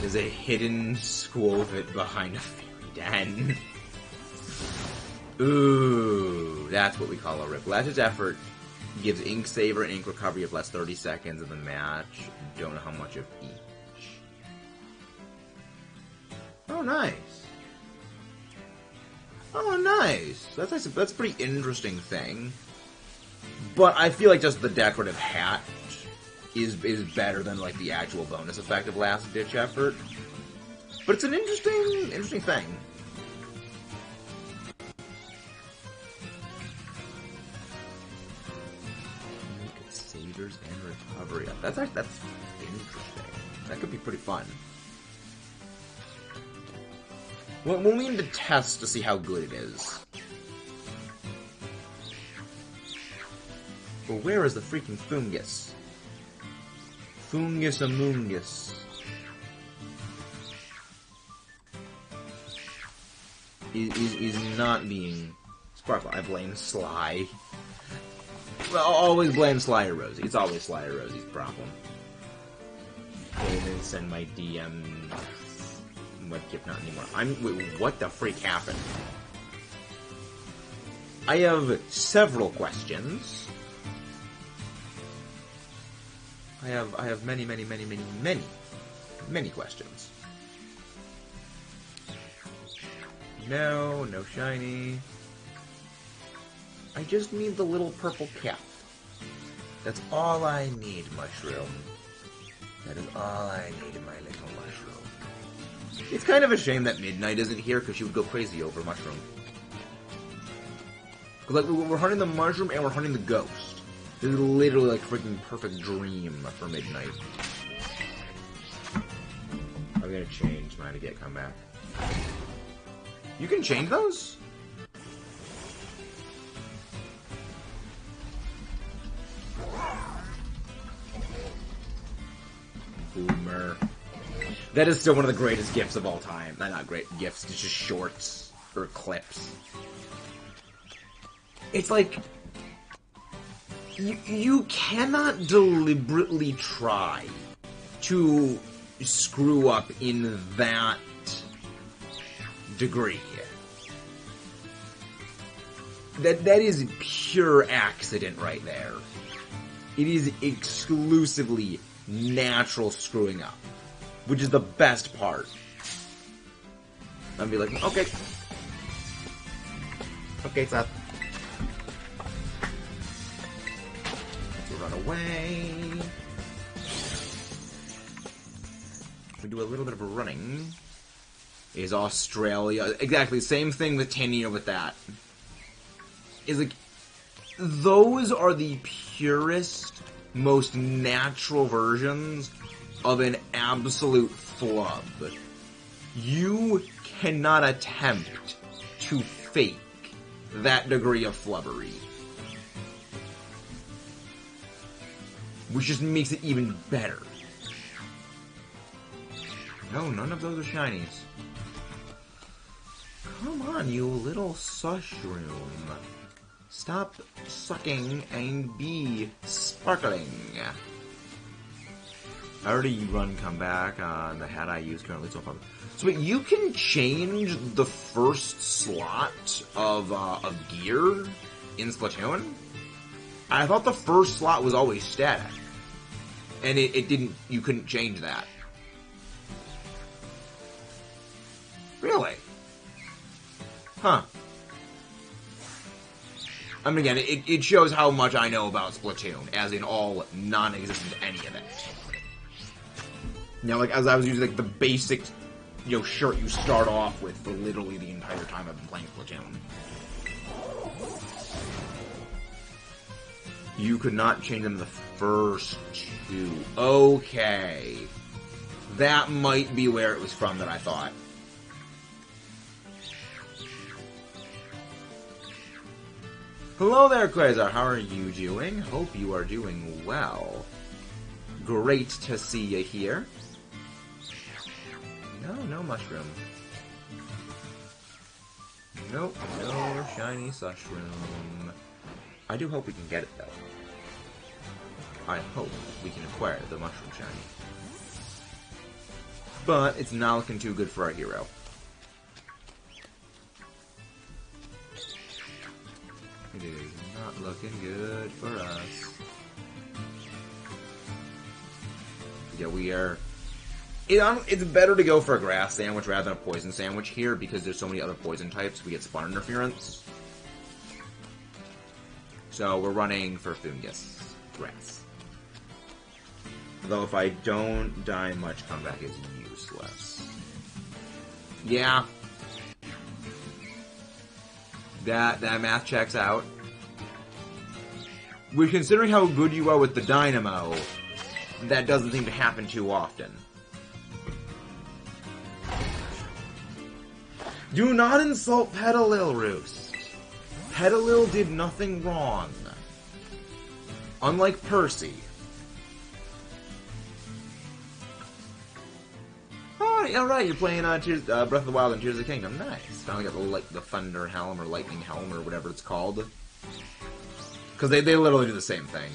There's a hidden Squovit behind a fairy den. Ooh, that's what we call a rip. Last effort gives Ink Saver and Ink Recovery of less 30 seconds of the match. Don't know how much of each. Oh, nice. Oh, nice. That's a pretty interesting thing. But I feel like just the decorative hat is better than like the actual bonus effect of last ditch effort. But it's an interesting thing. Savers and recovery up. That's interesting. That could be pretty fun. We'll need to test to see how good it is. But where is the freaking Fungus? Fungus Amoongus. Is not being Sparkle. I blame Sly. Well, I'll always blame Sly or Rosie. It's always Sly or Rosie's problem. Okay, then send my DM. What gift? Not anymore. Wait, what the freak happened? I have several questions. I have many questions. No shiny. I just need the little purple cap. That's all I need, mushroom. That is all I need, my little mushroom. It's kind of a shame that Midnight isn't here, because she would go crazy over mushroom. Like, we're hunting the mushroom and we're hunting the ghost. This is literally like a freaking perfect dream for Midnight. I'm gonna change mine to get comeback. You can change those? Boomer. That is still one of the greatest gifts of all time. Not great gifts, it's just shorts or clips. It's like you cannot deliberately try to screw up in that degree. That is pure accident right there. It is exclusively natural screwing up, which is the best part. I'd be like, okay, Seth. run away. We do a little bit of a running. Is Australia... Exactly, same thing with Tania with that. Is like... Those are the purest, most natural versions of an absolute flub. You cannot attempt to fake that degree of flubbery. Which just makes it even better. No, none of those are shinies. Come on, you little sushroom. Stop sucking and be sparkling. I already run come back on the hat I use currently so far. So wait, you can change the first slot of gear in Splatoon? I thought the first slot was always static. And it didn't, you couldn't change that. Really? Huh. I mean, again, it shows how much I know about Splatoon, as in all non-existent any of it. Now, like, as I was using, like, the basic, you know, shirt you start off with for literally the entire time I've been playing Splatoon. You could not change them the first two. Okay. That might be where it was from that I thought. Hello there, Quasar. How are you doing? Hope you are doing well. Great to see you here. No mushroom. Nope, no shiny sushroom. I do hope we can get it, though. I hope we can acquire the mushroom shiny. But it's not looking too good for our hero. It is not looking good for us. Yeah, we are... It's better to go for a grass sandwich rather than a poison sandwich here because there's so many other poison types. We get spawn interference. So we're running for fungus. Grass. Though if I don't die much, comeback is useless. Yeah. That math checks out. We're considering how good you are with the dynamo. That doesn't seem to happen too often. Do not insult Petalil, Roost. Petalil did nothing wrong. Unlike Percy. Oh, yeah, right, you're playing Breath of the Wild and Tears of the Kingdom. Nice. Finally got the Thunder Helm or Lightning Helm or whatever it's called. Because they literally do the same thing.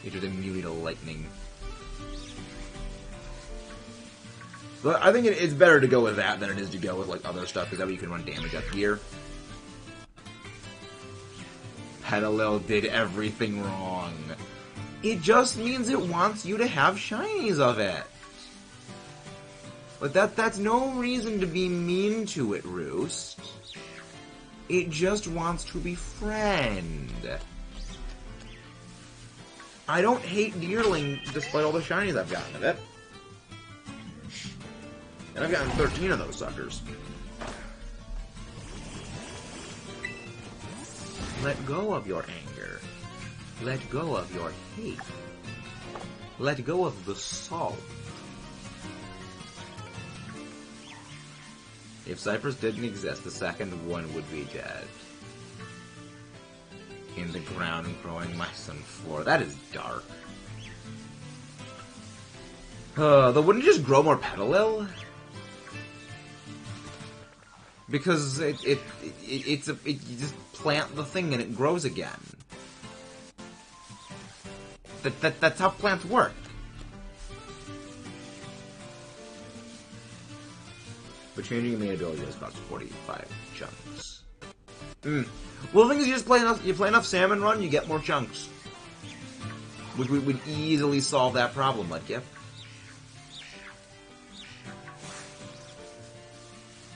You're just immune to lightning. But I think it's better to go with that than it is to go with like other stuff, because that way you can run damage up gear. Petalil did everything wrong. It just means it wants you to have shinies of it. But that's no reason to be mean to it, Roost. It just wants to befriend. I don't hate Deerling despite all the shinies I've gotten of it. And I've gotten 13 of those suckers. Let go of your anger. Let go of your hate. Let go of the salt. If Cypress didn't exist, the second one would be dead. In the ground growing mice on floor. That is dark. Though wouldn't it just grow more Petalil? Because you just plant the thing and it grows again. That's how plants work. But changing your main ability does cost 45 chunks. Well, the thing is, you play enough Salmon Run, you get more chunks. Which would easily solve that problem, Mudkip.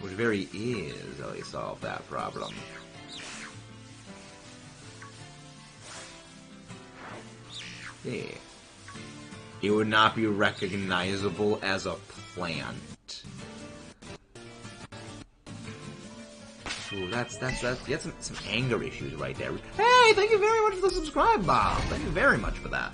Would very easily solve that problem. Yeah. It would not be recognizable as a plant. Ooh, that's you had some anger issues right there. Hey, thank you very much for the subscribe, Bob. Thank you very much for that.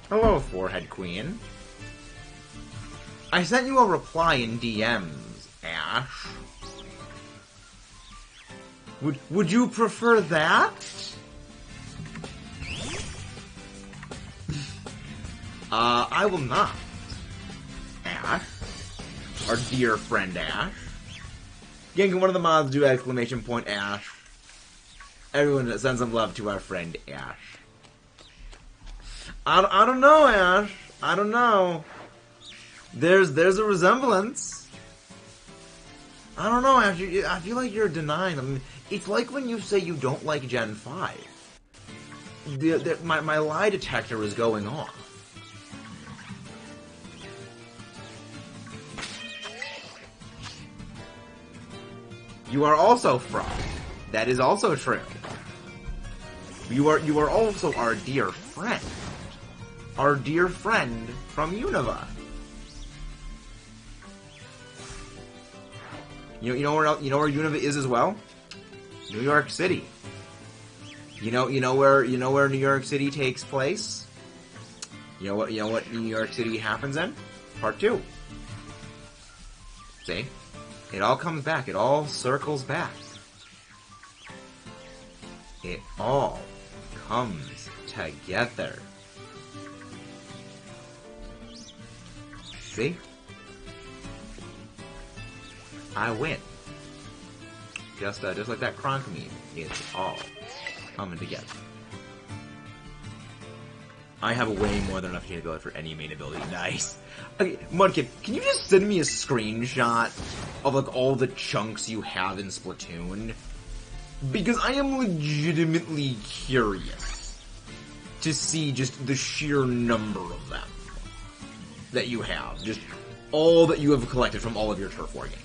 Hello, Forehead Queen. I sent you a reply in DMs, Ash. Would you prefer that? I will not. Ash. Our dear friend Ash. Again, can one of the mods do exclamation point Ash? Everyone send some love to our friend Ash. I don't know, Ash. I don't know. There's a resemblance. I don't know, Ash. I feel like you're denying them. It's like when you say you don't like Gen 5. My lie detector is going off. You are also Frog. That is also true. You are also our dear friend. Our dear friend from Unova. You know where Unova is as well? New York City. You know where New York City takes place? You know what New York City happens in? Part 2. See? It all comes back. It all circles back. It all comes together. See? I win. Just like that Kronk meme. It's all coming together. I have way more than enough capability for any main ability. Nice. Okay, Mudkip, can you just send me a screenshot of like all the chunks you have in Splatoon? Because I am legitimately curious to see just the sheer number of them that you have. Just all that you have collected from all of your Turf War games.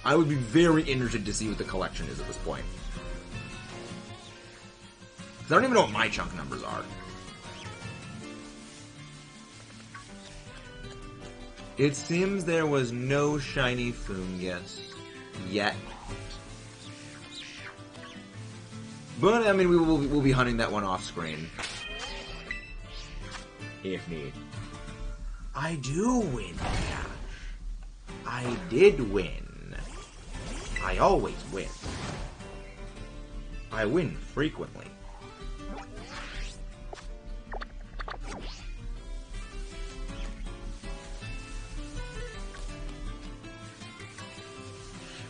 I would be very interested to see what the collection is at this point. Because I don't even know what my chunk numbers are. It seems there was no shiny Fungus yet. But, I mean, we'll be hunting that one off screen. If need. I do win, Ash. I did win. I always win. I win frequently.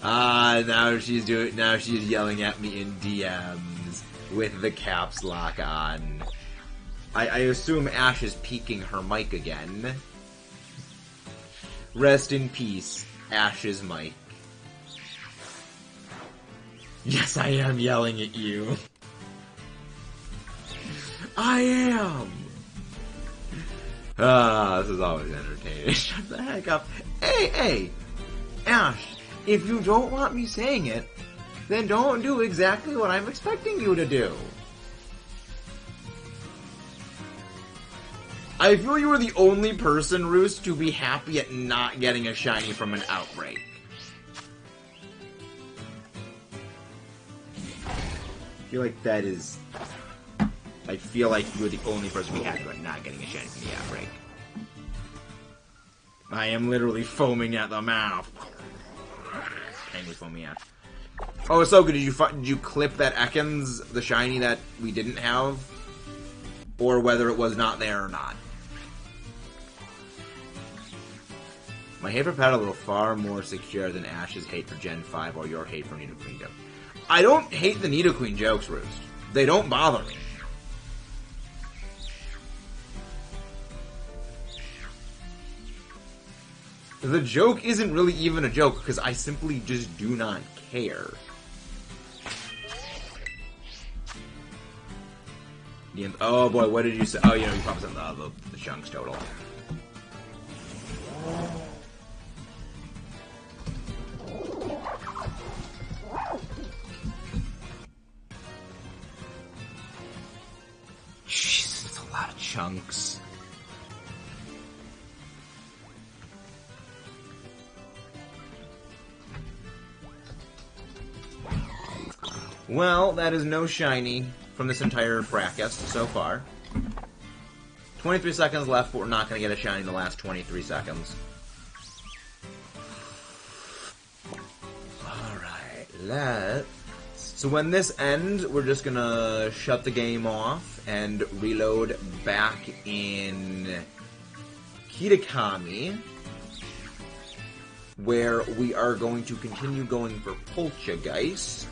Now she's yelling at me in DMs with the caps lock on. I assume Ash is peeking her mic again. Rest in peace, Ash's mic. Yes, I am yelling at you. I am! This is always entertaining. Shut the heck up. Hey! Ash, if you don't want me saying it, then don't do exactly what I'm expecting you to do. I feel you were the only person, Roost, to be happy at not getting a shiny from an outbreak. I feel like that is... I feel like you're the only person to be happy about not getting a shiny from the outbreak. I am literally foaming at the mouth. Angry foamy out. Oh, so good. Did you clip that Ekans, the shiny that we didn't have? Or whether it was not there or not? My hate for Paddle is far more secure than Ash's hate for Gen 5 or your hate for Nidoqueen jokes. I don't hate the Nidoqueen jokes, Roost. They don't bother me. The joke isn't really even a joke, because I simply just do not care. Oh boy, what did you say? Oh, you know, you probably said the chunks total. Jesus, that's a lot of chunks. Well, that is no shiny from this entire fracas so far. 23 seconds left, but we're not going to get a shiny in the last 23 seconds. Alright, let's... So when this ends, we're just going to shut the game off and reload back in Kitakami, where we are going to continue going for Poltchageist.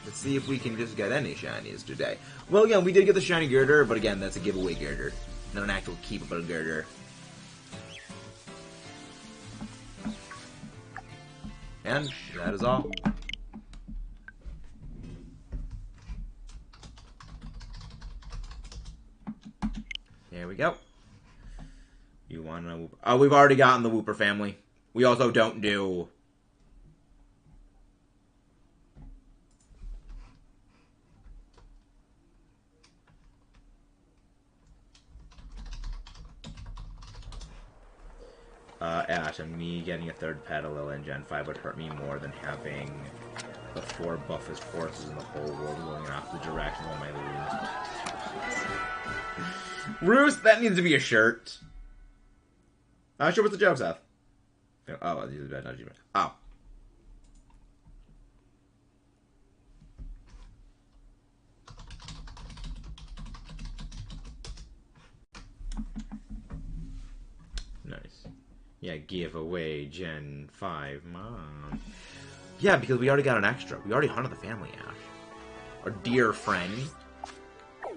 Let's see if we can just get any shinies today. Well, again, we did get the shiny girder, but again, that's a giveaway girder, not an actual keepable girder. And that is all. There we go. You want to know? Oh, we've already gotten the Wooper family. We also don't do... Ash, and me getting a third Petalil in Gen 5 would hurt me more than having the 4 buffest horses in the whole world going in opposite directions on my Roost. Roost, that needs to be a shirt. I'm not sure what the joke's at. Oh, these are bad, not even. Oh. Nice. Yeah, give away Gen 5, Mom. Yeah, because we already got an extra. We already hunted the family, Ash. Our dear friend. So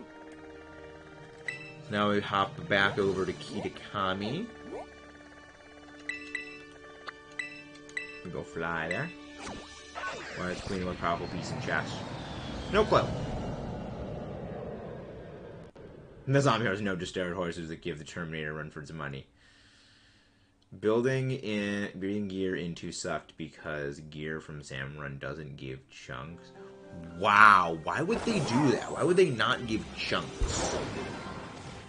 now we hop back over to Kitakami. We go fly there. Why is Queen the most powerful beast in chess? No clue. And the zombie has no distorted horses that give the Terminator a run for its money. Building gear into sucked because gear from Samrun doesn't give chunks. Wow, why would they do that? Why would they not give chunks?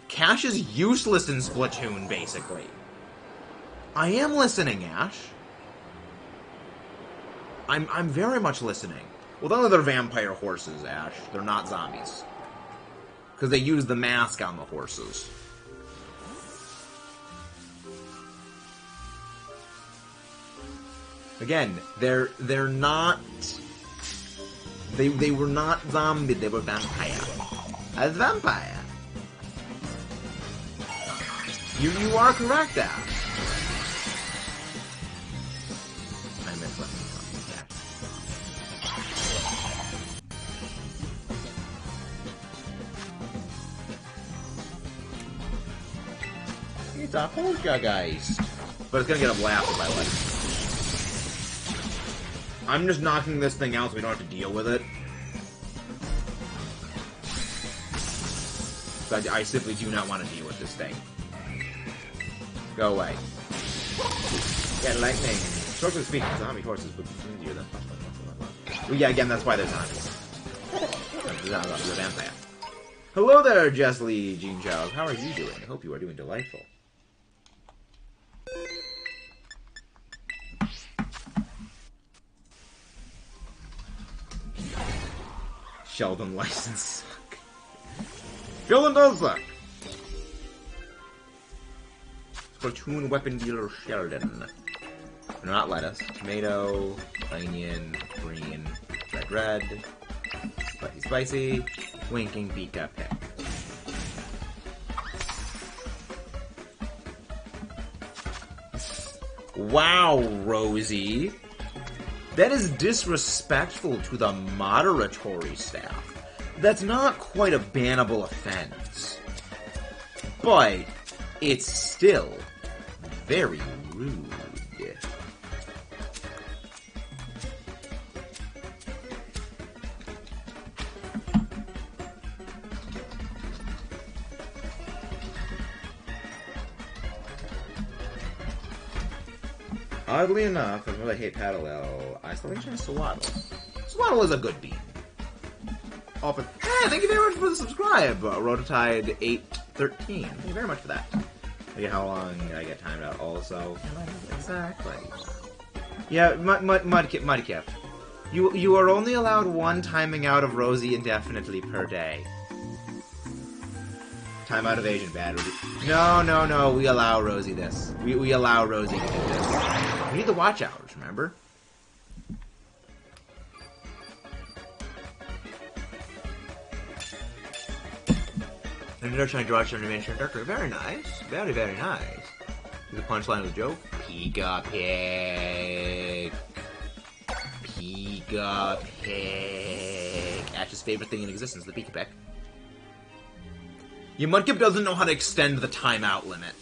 Cash is useless in Splatoon, basically. I am listening, Ash. I'm very much listening. Well, they're vampire horses, Ash. They're not zombies. Because they use the mask on the horses. Again, they're not... They were not zombie, they were vampire. A vampire. You are correct, Ash. I missed what you It's a Poltchageist. But it's gonna get a blast if I let it. I'm just knocking this thing out so we don't have to deal with it. So I simply do not want to deal with this thing. Go away. Yeah, lightning. Shortly speaking, zombie horses would be easier than... Well, yeah, again, that's why they're zombies. They're vampire. Hello there, Jessley Jean Child. How are you doing? I hope you are doing delightful. Sheldon license suck. Sheldon does suck! Splatoon weapon dealer Sheldon. Not lettuce. Tomato, onion, green, red, spicy, winking, pika, pick. Wow, Rosie. That is disrespectful to the moderatory staff. That's not quite a bannable offense. But it's still very rude. Oddly enough, as much as I hate Paddle, I still think she's Swaddle. Swaddle is a good bean. Hey, thank you very much for the subscribe, Rototide813. Thank you very much for that. Look at how long I get timed out also. Exactly. Yeah, Mudkip. You are only allowed one timing out of Rosie indefinitely per day. Time out of Asian battery. No, we allow Rosie this. We allow Rosie to do this. We need the watch hours, remember? And they're trying to draw some animation darker. Very nice. Very, very nice. The punchline of the joke. Pika Pig. Pika Pig. Ash's favorite thing in existence, the Pika Pig. Yeah, Mudkip doesn't know how to extend the timeout limit.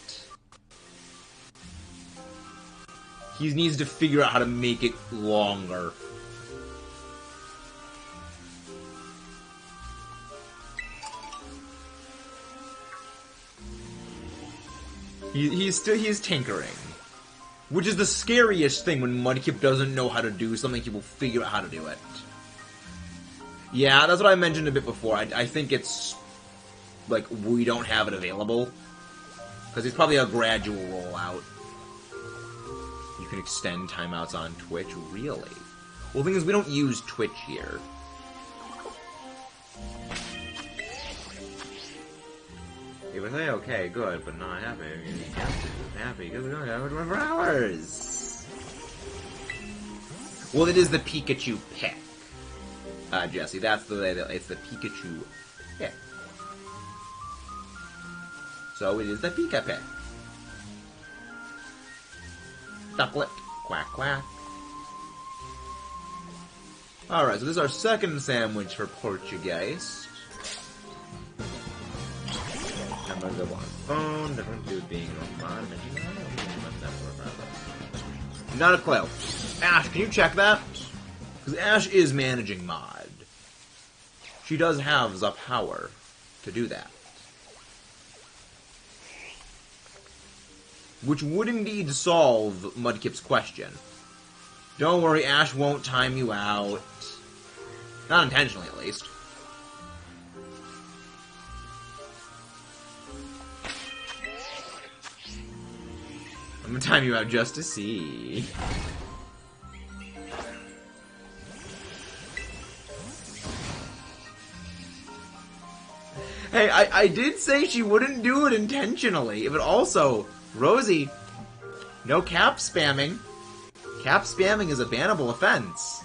He needs to figure out how to make it longer. He's tinkering. Which is the scariest thing when Mudkip doesn't know how to do something, he will figure out how to do it. Yeah, that's what I mentioned a bit before. I think it's like we don't have it available. Because it's probably a gradual rollout. You can extend timeouts on Twitch? Really? Well, the thing is, we don't use Twitch here. It was like, okay, good, but not happy. Happy because we don't have it 24 hours. Well, it is the Pikachu pick, Jesse. That's the way that it's the Pikachu pick. So it is the Pika pick. Ducklet, quack quack. All right, so this is our second sandwich for Poltchageist. I'm gonna go on phone. Different dude being on. Not a clue. Ash, can you check that? Because Ash is managing mod. She does have the power to do that. Which would indeed solve Mudkip's question. Don't worry, Ash won't time you out. Not intentionally, at least. I'm gonna time you out just to see. Hey, I did say she wouldn't do it intentionally, but also, Rosie, no cap spamming. Cap spamming is a bannable offense.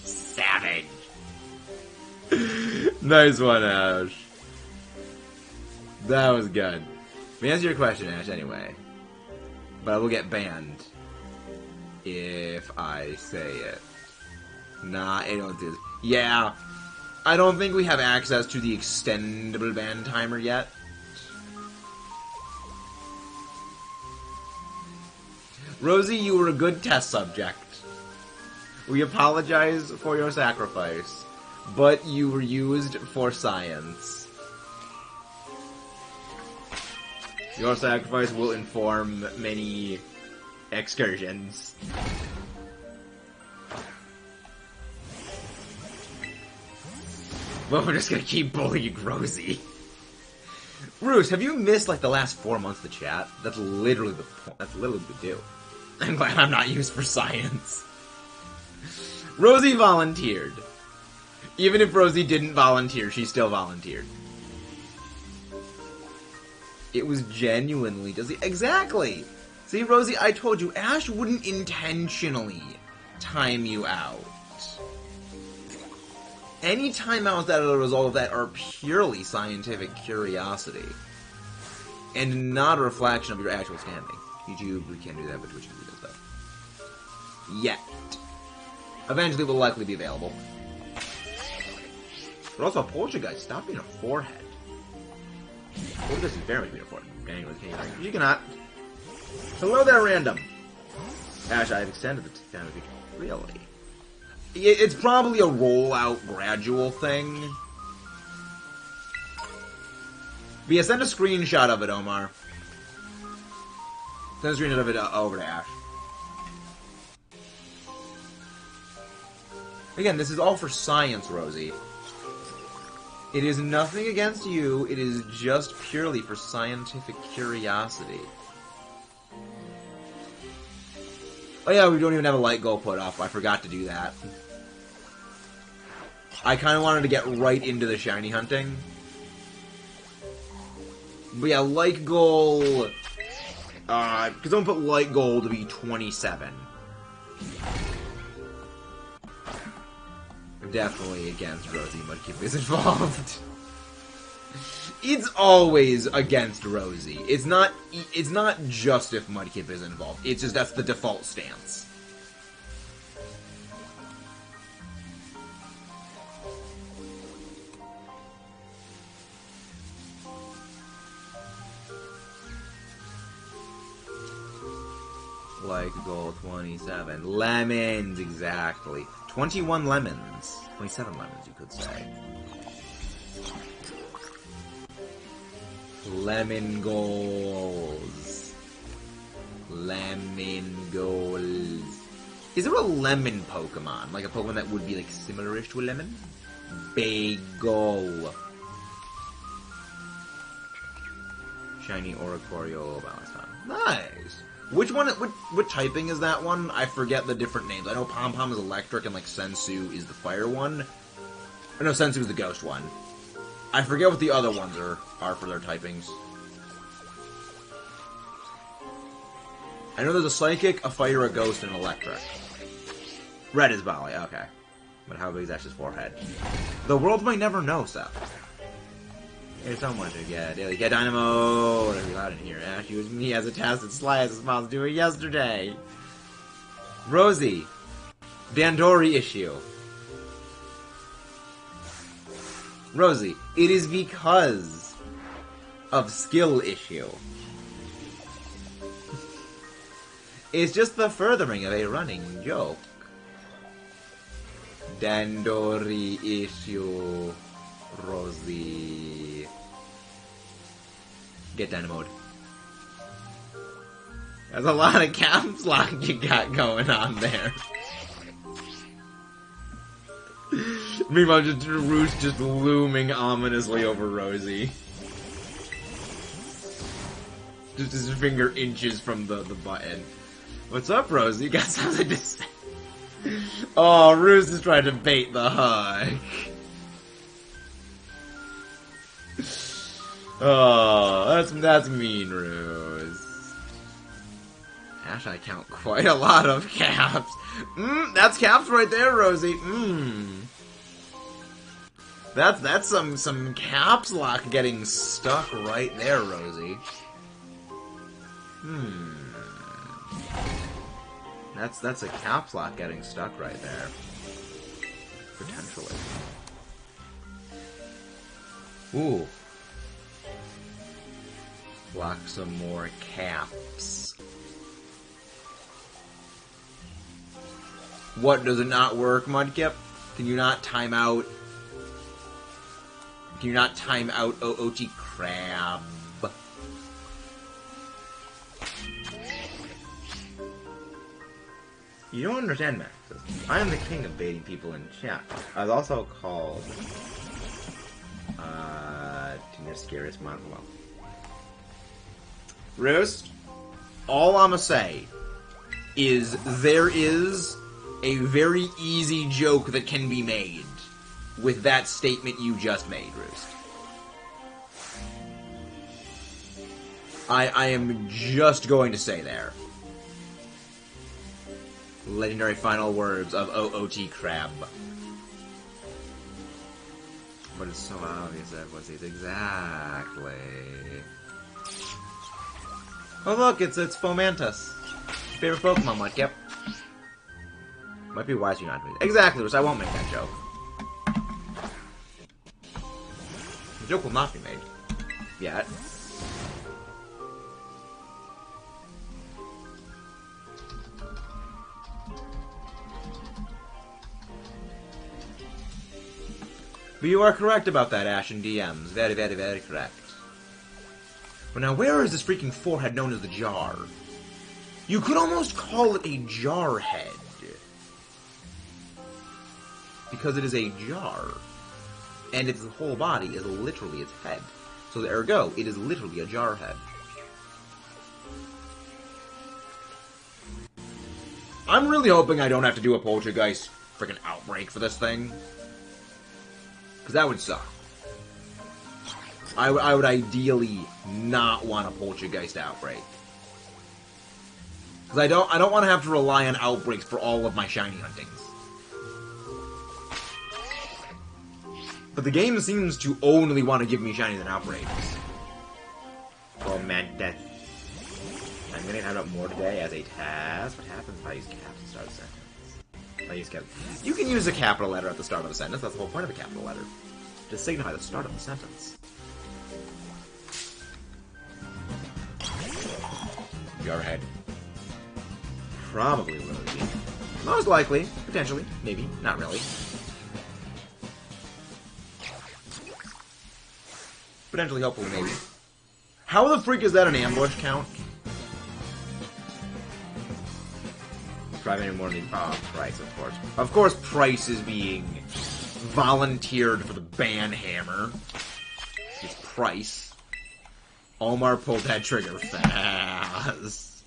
Savage. Nice one, Ash. That was good. Let me answer your question, Ash, anyway. But I will get banned if I say it. Nah, I don't do this. Yeah, I don't think we have access to the extendable ban timer yet. Rosie, you were a good test subject. We apologize for your sacrifice, but you were used for science. Your sacrifice will inform many excursions. Well, we're just gonna keep bullying Rosie. Roos, have you missed like the last 4 months of the chat? That's literally the point. That's literally the deal. I'm glad I'm not used for science. Rosie volunteered. Even if Rosie didn't volunteer, she still volunteered. It was genuinely just exactly. See, Rosie, I told you, Ash wouldn't intentionally time you out. Any timeouts that are a result of that are purely scientific curiosity. And not a reflection of your actual standing. YouTube, we can't do that, but Twitch can do that stuff. Yet. Eventually it will likely be available. But also, Poltchageist, stop being a forehead. Poltchageist is very much being a forehead. Anyways, you cannot. Hello there, random. Ash, I've extended the canopy. Really? It's probably a rollout gradual thing. But yeah, send a screenshot of it, Omar. Send a screenshot of it over to Ash. Again, this is all for science, Rosie. It is nothing against you, it is just purely for scientific curiosity. Oh yeah, we don't even have a light goal put up. I forgot to do that. I kind of wanted to get right into the shiny hunting. But yeah, light goal... because I'm gonna put light goal to be 27. Definitely against Rosie Mudkip is involved. It's always against Rosie. It's not just if Mudkip is involved. It's just that's the default stance. Like goal 27. Lemons, exactly. 21 lemons. 27 lemons, you could say. Lemon goals. Lemon goals. Is there a lemon Pokemon? Like a Pokemon that would be like similar-ish to a lemon? Bagel. Shiny Oricorio balance time. Nice. Which one? What typing is that one? I forget the different names. I know Pom Pom is electric and like Sensu is the fire one. Or no, Sensu is the ghost one. I forget what the other ones are for their typings. I know there's a psychic, a fire, a ghost, and an electric. Red is Bali, okay. But how big is Ash's forehead? The world might never know, Seth. There's so much to get. Daily Get Dynamo! Whatever you got in here. Ash used me as a test at Sly as I was doing yesterday. Rosie. Dandori issue. Rosie, it is because of skill issue. It's just the furthering of a running joke. Dandori issue. Rosie. Get Dynamoed. There's a lot of caps lock you got going on there. Meanwhile, just Roost just looming ominously over Rosie. Just his finger inches from the button. What's up, Rosie? You got something to say? Oh, Roost is trying to bait the hug. Oh, that's mean, Rose. Ash, I count quite a lot of caps. That's caps right there, Rosie. That's some caps lock getting stuck right there, Rosie. That's a caps lock getting stuck right there. Potentially. Ooh. Block some more caps. What, does it not work, Mudkip? Can you not time out? Can you not time out OOT Crab? You don't understand, Max. I am the king of baiting people in chat. I was also called the scariest monster. Well, Roost, all I'ma say is there is a very easy joke that can be made with that statement you just made, Roost. I am just going to say there. Legendary final words of OOT Crab. But it's so obvious that was it exactly. Oh look, it's Fomantis. Favorite Pokemon, Mudkip. Might be wise you not to. Exactly, which I won't make that joke. joke will not be made. Yet. But you are correct about that, Ash and DMs. Very, very, very correct. But now, where is this freaking forehead known as the jar? You could almost call it a jar head. Because it is a jar. And its whole body is literally its head. So ergo, it is literally a jar head. I'm really hoping I don't have to do a Poltchageist freaking outbreak for this thing. Because that would suck. I would ideally not want a Poltchageist outbreak. Because I don't want to have to rely on outbreaks for all of my shiny huntings. But the game seems to only want to give me shinies and outbreaks. Oh man, death. I'm gonna add up more today as a task. What happens if I use caps to start a sentence? If I use caps. You can use a capital letter at the start of a sentence. That's the whole point of a capital letter. To signify the start of the sentence. Jarhead. Probably will be. Most likely. Potentially. Maybe. Not really. Potentially, hopefully, maybe. How the freak is that an ambush count? Try any more than Price, of course. Of course, Price is being volunteered for the ban hammer. It's Price. Omar pulled that trigger fast.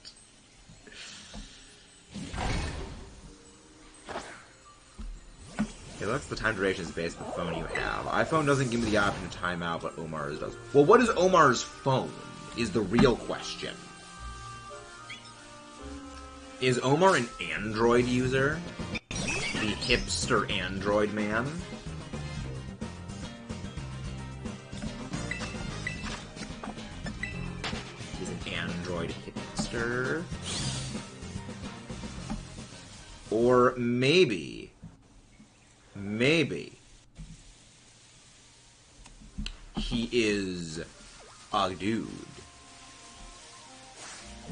Okay, that's the time duration is based on the phone you have. iPhone doesn't give me the option to time out, but Omar's does. Well, what is Omar's phone? Is the real question. Is Omar an Android user? The hipster Android man? He's an Android hipster? Or maybe he is a dude.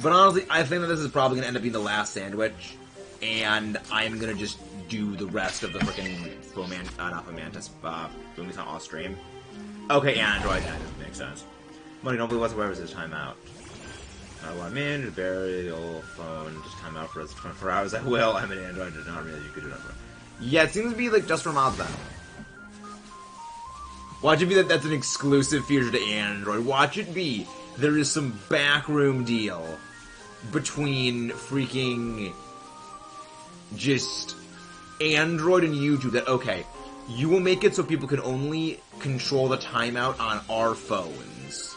But honestly, I think that this is probably going to end up being the last sandwich, and I'm going to just do the rest of the freaking not Fomantis, Boomies on off stream. Okay, Android, that doesn't make sense. Money, don't believe whatsoever is his timeout. I want man to bury the old phone, just time out for us 24 hours. I will. I'm an Android, did not realize you could do that. Yeah, it seems to be like just for mods then. Watch it be that that's an exclusive feature to Android. Watch it be there is some backroom deal between freaking just Android and YouTube that, okay, you will make it so people can only control the timeout on our phones.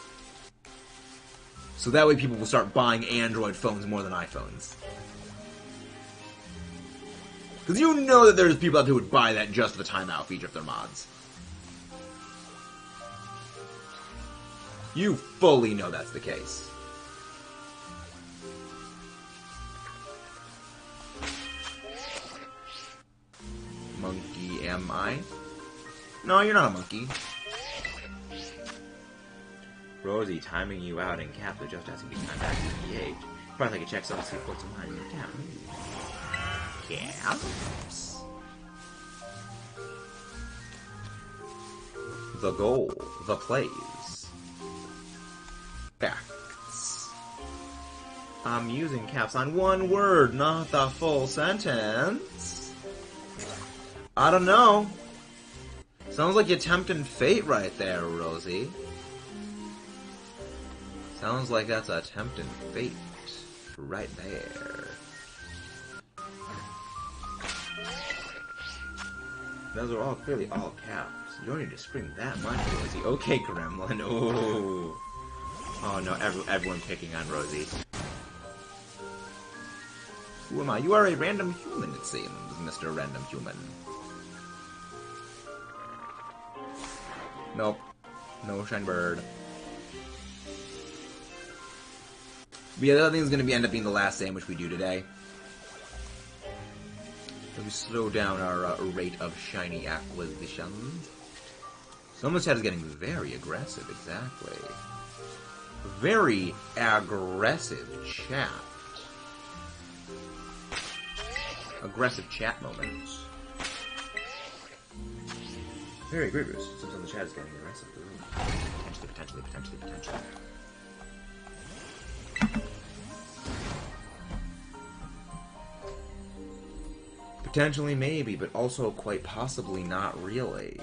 So that way people will start buying Android phones more than iPhones. Because you know that there's people out there who would buy that just for the timeout feature of their mods. You fully know that's the case. Monkey, am I? No, you're not a monkey. Rosie, timing you out in caps, but just asking to be time back to E8. Probably like a check some see what's behind your account. Caps. The goal, the plays. Facts. I'm using caps on one word, not the full sentence. I don't know. Sounds like you're tempting fate right there, Rosie. Sounds like that's a tempting fate right there. Those are all clearly all caps. You don't need to scream that much, Rosie. Okay, Gremlin. Oh. Oh no, everyone picking on Rosie. Who am I? You are a random human, it seems, Mr. Random Human. Nope. No shine bird. But yeah, the other thing is going to end up being the last sandwich we do today. So we slow down our rate of shiny acquisitions. Some of the chat is getting very aggressive, exactly. Very aggressive chat. Aggressive chat moments. Very aggressive. Some of the chat is getting aggressive. Ooh. Potentially. Potentially, maybe, but also quite possibly not really.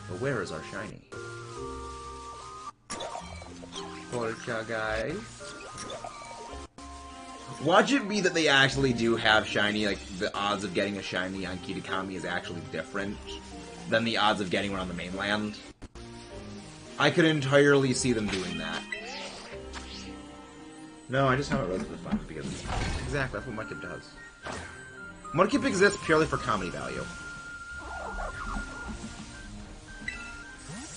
But where is our shiny? Poltchageist. Watch it be that they actually do have shiny, like, the odds of getting a shiny on Kitakami is actually different than the odds of getting one on the mainland. I could entirely see them doing that. No, I just haven't read it for fun, because it's... Exactly, that's what Mudkip does. Mudkip exists purely for comedy value.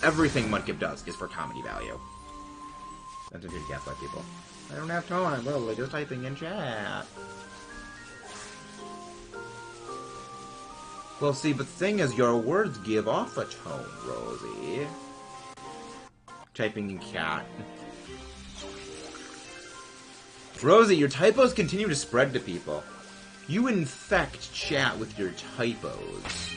Everything Mudkip does is for comedy value. That's what you get by people. I don't have tone, I'm literally just typing in chat. Well, see, but the thing is, your words give off a tone, Rosie. Typing in cat. Rosie, your typos continue to spread to people. You infect chat with your typos.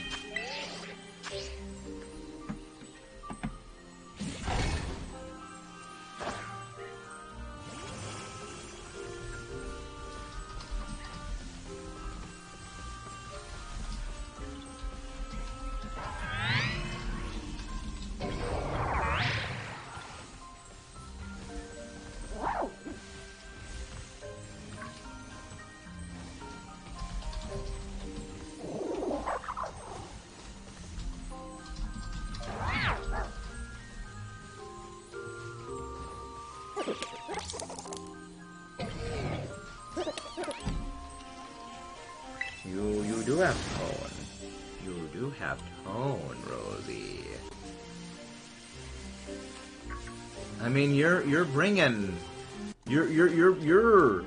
You do have tone. You do have tone, Rosie. I mean, you're bringing, you're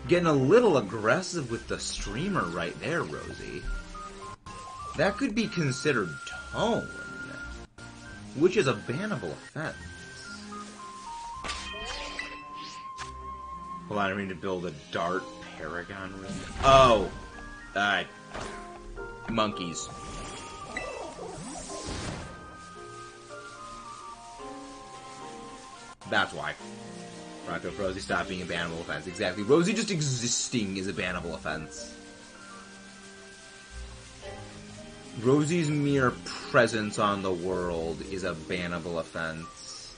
getting a little aggressive with the streamer right there, Rosie. That could be considered tone, which is a bannable offense. Hold on, I need to build a dart Paragon room. Oh! Monkeys. That's why. Rocco Rosie stop being a bannable offense. Exactly. Rosie just existing is a bannable offense. Rosie's mere presence on the world is a bannable offense.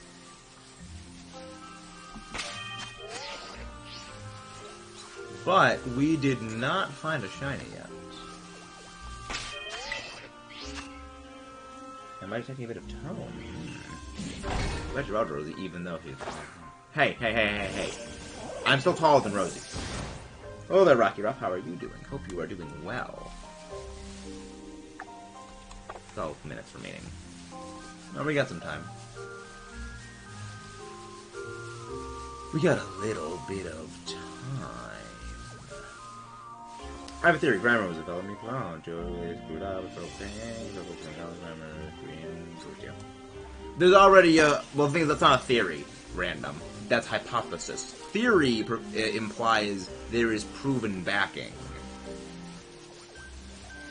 But we did not find a shiny yet. I might take a bit of tone. Let's rub Rosie, even though he's... Hey. I'm still taller than Rosie. Oh there, Rocky Ruff. How are you doing? Hope you are doing well. 12 minutes remaining. Oh, we got some time. We got a little bit of time. I have a theory. Grammar was a felony clown. Joey screwed up. There's already a... Well, the thing is, that's not a theory. Random. That's hypothesis. Theory implies there is proven backing.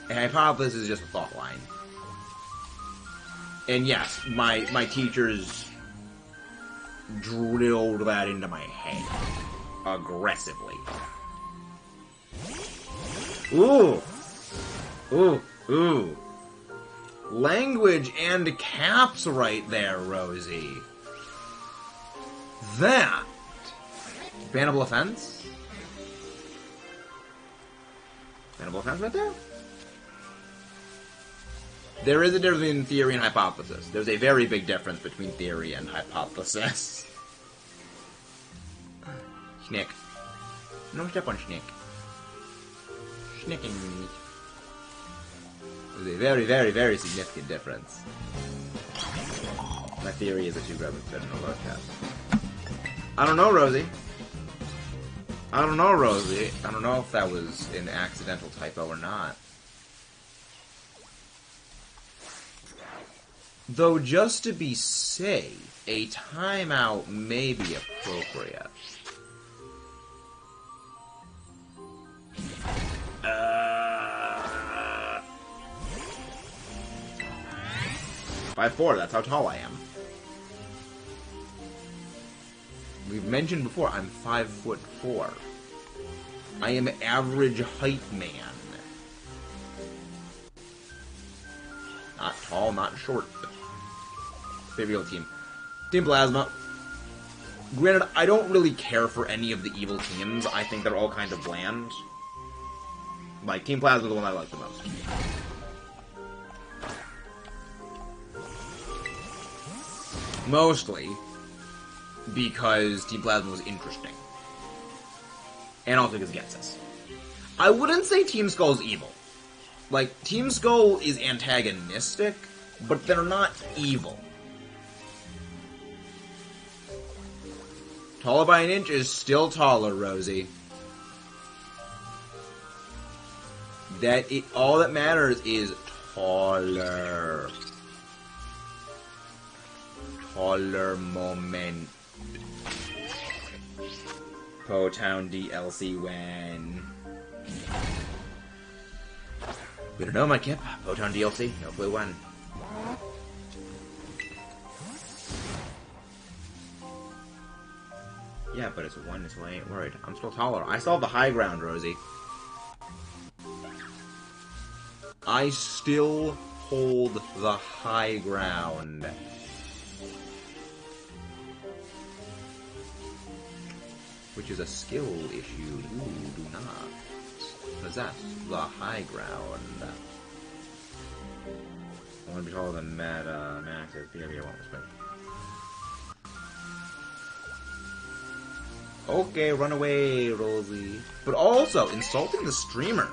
And hypothesis is just a thought line. And yes, my teachers drilled that into my head. Aggressively. Ooh! Ooh. Language and caps right there, Rosie. That. Bannable offense? Bannable offense right there? There is a difference between theory and hypothesis. There's a very big difference between theory and hypothesis. Schnick. No step on Schnick. Schnicking. There's a very, very, very significant difference. My theory is that you grab a better than a low cap. I don't know, Rosie. I don't know if that was an accidental typo or not. Though, just to be safe, a timeout may be appropriate. Uh... 5'4", that's how tall I am. We've mentioned before, I'm 5'4". I am average height man. Not tall, not short. Favorite team. Team Plasma. Granted, I don't really care for any of the evil teams. I think they're all kind of bland. Like, Team Plasma is the one I like the most. Mostly because Team Plasma was interesting. And also because Getsus. I wouldn't say Team Skull's evil. Like, Team Skull is antagonistic, but they're not evil. Taller by an inch is still taller, Rosie. All that matters is taller. Taller moment. Po-Town DLC when... We don't know, my Kip. Po-Town DLC, no clue when. Yeah, but it's one, so I ain't worried. I'm still taller. I still have the high ground, Rosie. I still hold the high ground. Which is a skill issue. You do not possess the high ground. I want to be taller than Max. PW, I want this way. Okay, run away, Rosie. But also, insulting the streamer.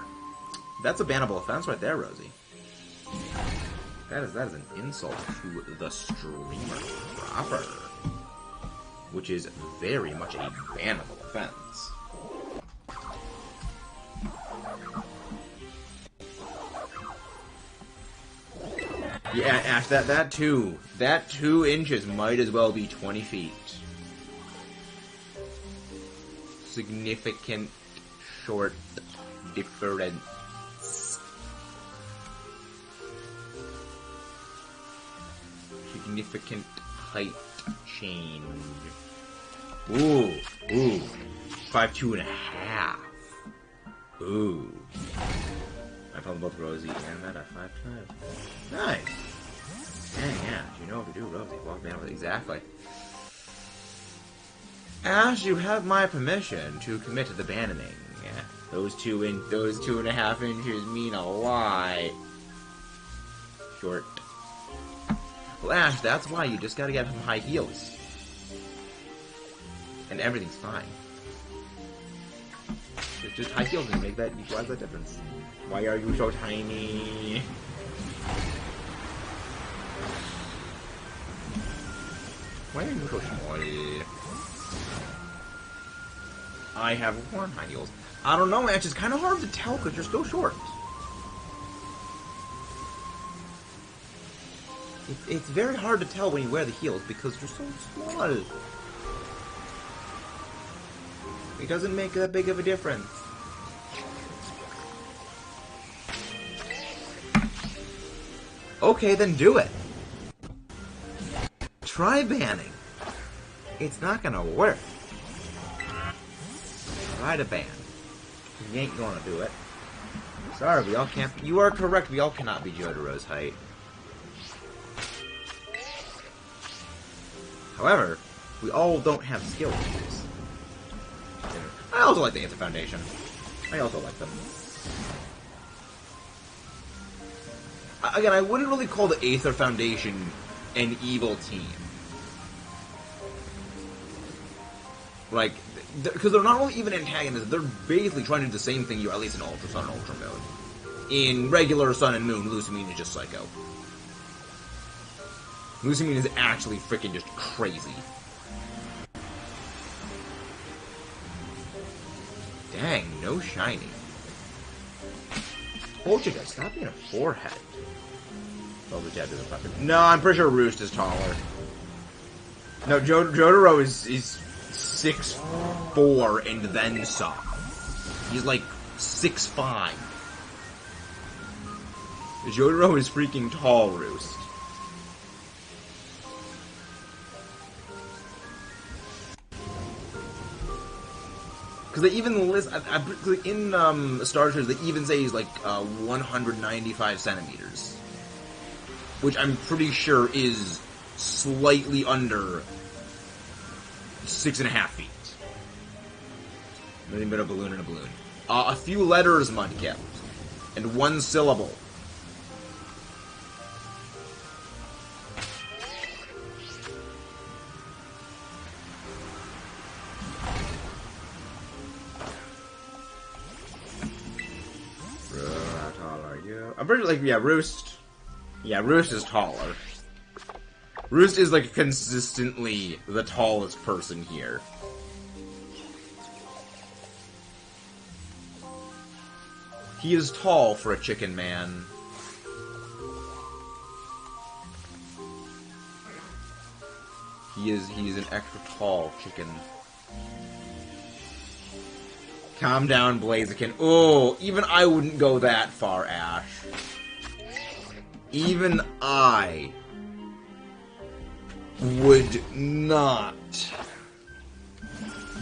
That's a bannable offense right there, Rosie. That is an insult to the streamer proper. Which is very much a bannable offense. Yeah, Ash, that 2 inches might as well be 20 feet. Significant short difference. Significant height change. Ooh. 5'2.5". Ooh. I found both Rosie and Meta 5'5". Nice. Dang, yeah. You know what to do, Rosie. Walk down with it. Exactly. Ash, you have my permission to commit to the banning. Yeah. Those 2.5 inches mean a lot. Short. Well, Ash, that's why you just gotta get him high heels. And everything's fine. It's just high heels and make that equalize that difference. Why are you so tiny? Why are you so small? I have worn high heels. I don't know, Ash. It's kind of hard to tell because you're still short. It's very hard to tell when you wear the heels because you're so small. It doesn't make that big of a difference. Okay, then do it. Try banning. It's not gonna work. Try to ban. You ain't gonna do it. Sorry, we all can't. You are correct. We all cannot be Jotaro's height. However, we all don't have skill issues. I also like the Aether Foundation. I also like them. Again, I wouldn't really call the Aether Foundation an evil team. Like, because they're not really even antagonists, they're basically trying to do the same thing you at least in Ultra Sun and Ultra Moon. In regular Sun and Moon, Lucamine is just psycho. Lucamine is actually freaking just crazy. Dang, no shiny. Poltchageist, stop being a forehead. Well, the Jed is a fucking... No, I'm pretty sure Roost is taller. No, Jotaro is 6'4" and then some. He's like 6'5". Jotaro is freaking tall, Roost. Because they even list... in Star Search, they even say he's like 195 centimeters. Which I'm pretty sure is slightly under 6.5 feet. Nothing but a balloon and a balloon. A few letters, Mudkip. And one syllable. How tall are you? I'm pretty like, yeah, Roost. Yeah, Roost is taller. Roost is, like, consistently the tallest person here. He is tall for a chicken man. He's an extra tall chicken. Calm down, Blaziken. Oh, even I wouldn't go that far, Ash. Even I would not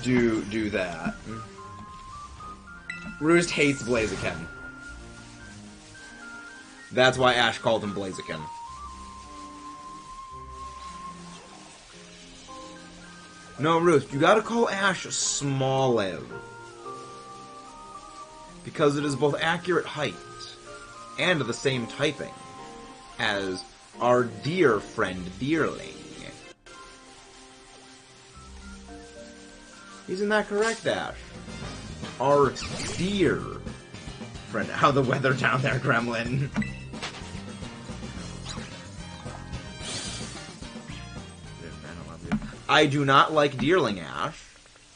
do that. Roost hates Blaziken. That's why Ash called him Blaziken. No, Roost, you gotta call Ash Smoliv. Because it is both accurate height and the same typing as our dear friend Deerling. Isn't that correct, Ash? Our dear friend. How the weather down there, Gremlin. I do not like Deerling, Ash.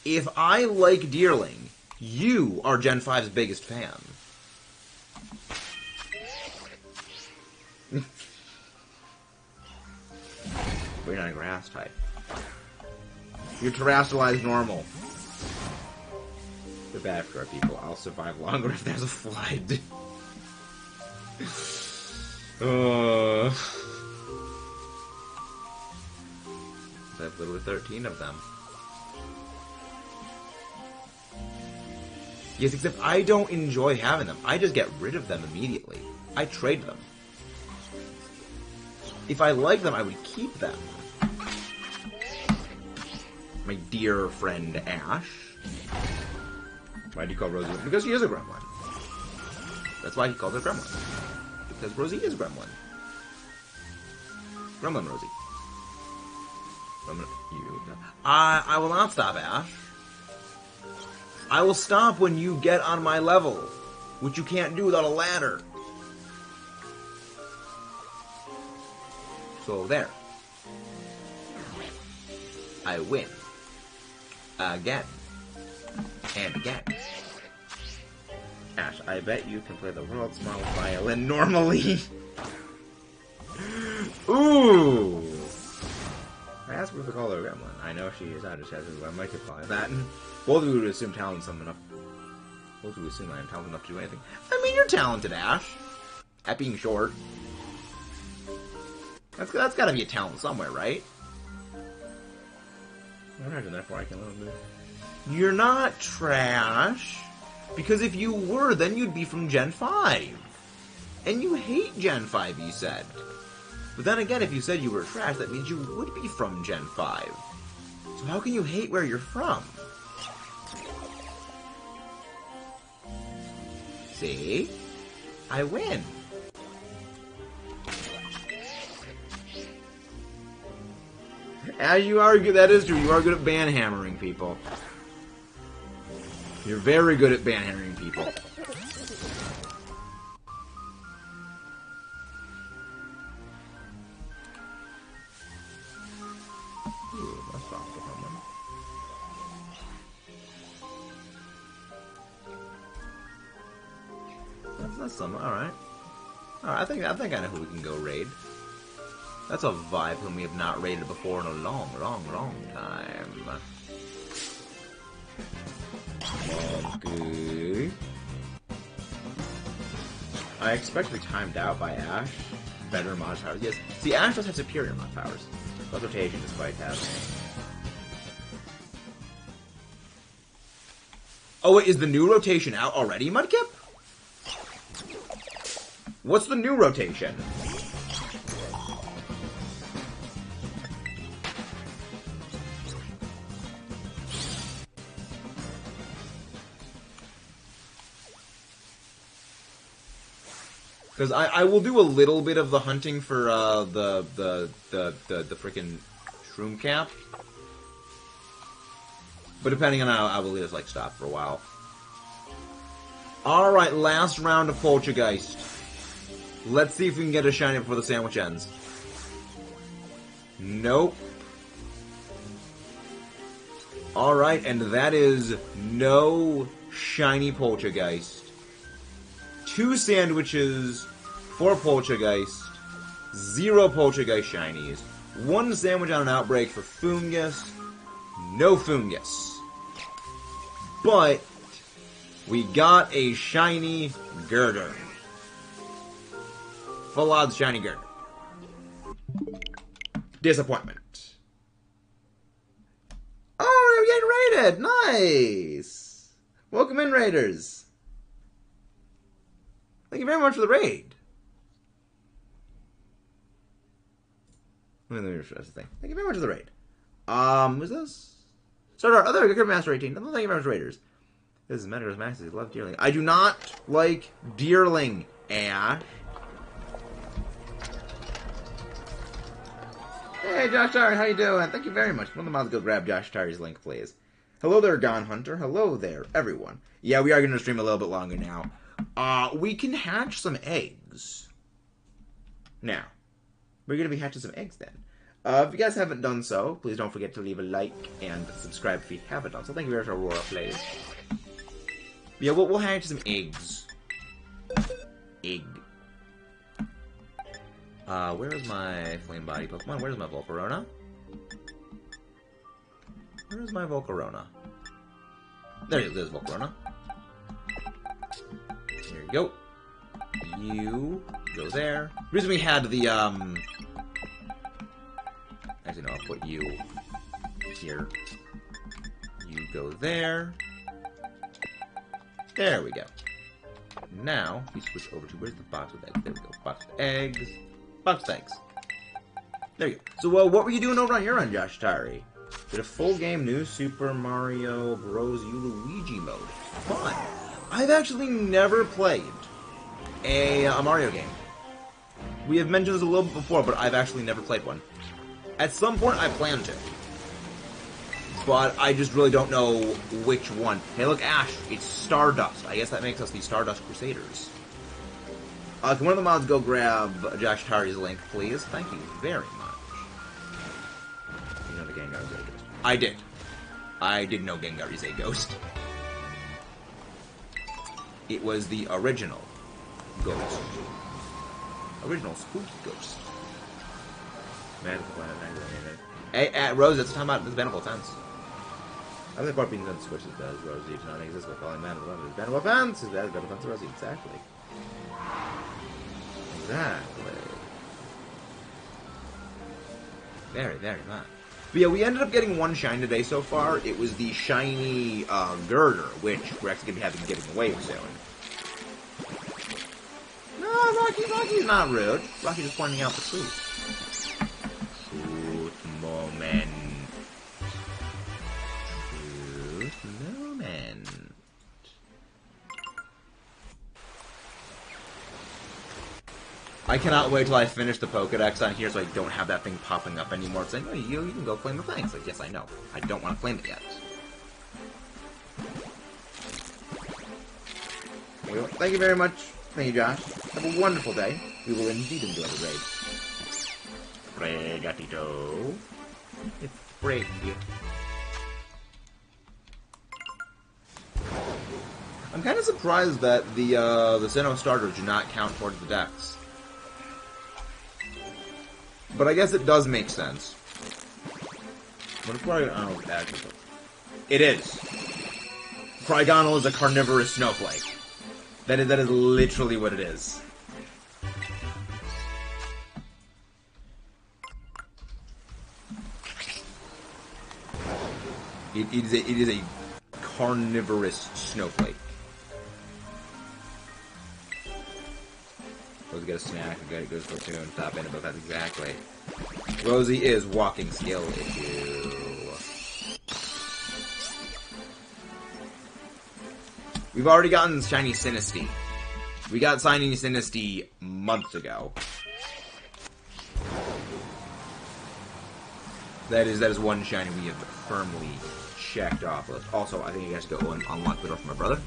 If I like Deerling, you are Gen 5's biggest fan. We're not a grass type. You're terrestrialized normal. They're bad for our people. I'll survive longer if there's a flood. I have literally 13 of them. Yes, except I don't enjoy having them. I just get rid of them immediately. I trade them. If I like them, I would keep them. My dear friend Ash. Why do you call Rosie? Because she is a gremlin. That's why he called her gremlin. Because Rosie is a gremlin. Gremlin Rosie. I will not stop, Ash. I will stop when you get on my level, which you can't do without a ladder. So there. I win. Again. And again. Ash, I bet you can play the world's smallest violin normally. Ooh! I asked her to call her a gremlin. I know she is. I just have to multiply that. Both of you would assume talent's something enough. Both of you assume I am talented enough to do anything. I mean, you're talented, Ash. At being short. That's gotta be a talent somewhere, right? I imagine therefore I can live with it. You're not trash. Because if you were, then you'd be from Gen 5. And you hate Gen 5, you said. But then again, if you said you were trash, that means you would be from Gen 5. So how can you hate where you're from? See? I win. As you are good, that is true, you are good at banhammering people. You're very good at banhammering people. Ooh, that's off the someone. That's someone, alright. Alright, I think I know who we can go raid. That's a vibe whom we have not raided before in a long time. Okay. I expect to be timed out by Ash. Better mod powers. Yes. See, Ash does have superior mod powers. But rotation is quite happening. Oh wait, is the new rotation out already, Mudkip? What's the new rotation? Because I will do a little bit of the hunting for the frickin' shroom camp. But depending on how I will just like stop for a while. Alright, last round of Poltchageist. Let's see if we can get a shiny before the sandwich ends. Nope. Alright, and that is no shiny Poltchageist. 2 sandwiches, 4 Poltchageist, 0 Poltchageist shinies, 1 sandwich on an outbreak for Fungus, no Fungus. But we got a shiny Girder. Full odds shiny Girder. Disappointment. Oh, we're getting raided! Nice! Welcome in, raiders. Thank you very much for the raid. Let me refresh the thing. Thank you very much for the raid. Who's this? Stardart. Oh, there we go. Master 18. Thank you very much, raiders. This is Metagross Max. I love Deerling. I do not like Deerling, Ash. Hey, Josh Tari, how you doing? Thank you very much. One of the mods go grab Josh Tari's link, please. Hello there, Gone Hunter. Hello there, everyone. Yeah, we are going to stream a little bit longer now. We can hatch some eggs. Now, we're going to be hatching some eggs then. If you guys haven't done so, please don't forget to leave a like and subscribe if you haven't done so. Thank you very much, Aurora Plays. Yeah, we'll hatch some eggs. Egg. Where is my Flame Body Pokemon? Where's my Volcarona? Where's my Volcarona? There he is, there's Volcarona. Here you go. You go there. The reason we had the, actually, no, I'll put you here. You go there. There we go. Now, we switch over to, where's the box with eggs? There we go. Box with eggs. Box with eggs. There you go. So, what were you doing over on your end, Josh Tari? Did a full game new Super Mario Bros. U Luigi mode. Fun. I've actually never played a Mario game. We have mentioned this a little bit before, but I've actually never played one. At some point, I plan to. But I just really don't know which one. Hey, look, Ash. It's Stardust. I guess that makes us the Stardust Crusaders. Can one of the mods go grab Josh Tari's link, please? Thank you very much. You know the Gengar is a ghost. I did. I did know Gengar is a ghost. It was the original ghost. Original spooky ghost. Magical planet. Hey, Rose, that's talking about this Venable Fence. I think part being done switches does. Rose does not exist by calling man of Venable Fence. Is that Venable Fence? Rose, exactly. Exactly. Very, very much. But yeah, we ended up getting one shine today so far. It was the shiny Girder, which we're actually going to be giving away soon. No, Rocky's not rude. Rocky's just pointing out the truth. Truth moment. Truth moment. I cannot wait till I finish the Pokedex on here so I don't have that thing popping up anymore saying, oh, you can go claim the thing. It's like, yes, I know. I don't want to claim it yet. Thank you very much. Thank you, Josh. Have a wonderful day. We will indeed enjoy the raid. Fregatito. It's Freg. I'm kind of surprised that the Sinnoh starters do not count towards the decks. But I guess it does make sense. What is Porygonal actually? It is. Porygonal is a carnivorous snowflake. That is literally what it is. It is a carnivorous snowflake. Rosie got a snack, it goes to the top end, but that's exactly. Rosie is walking skill issue. We've already gotten Shiny Sinistea. We got Shiny Sinistea months ago. That is one shiny we have firmly checked off list. Also, I think you guys go and unlock the door for my brother.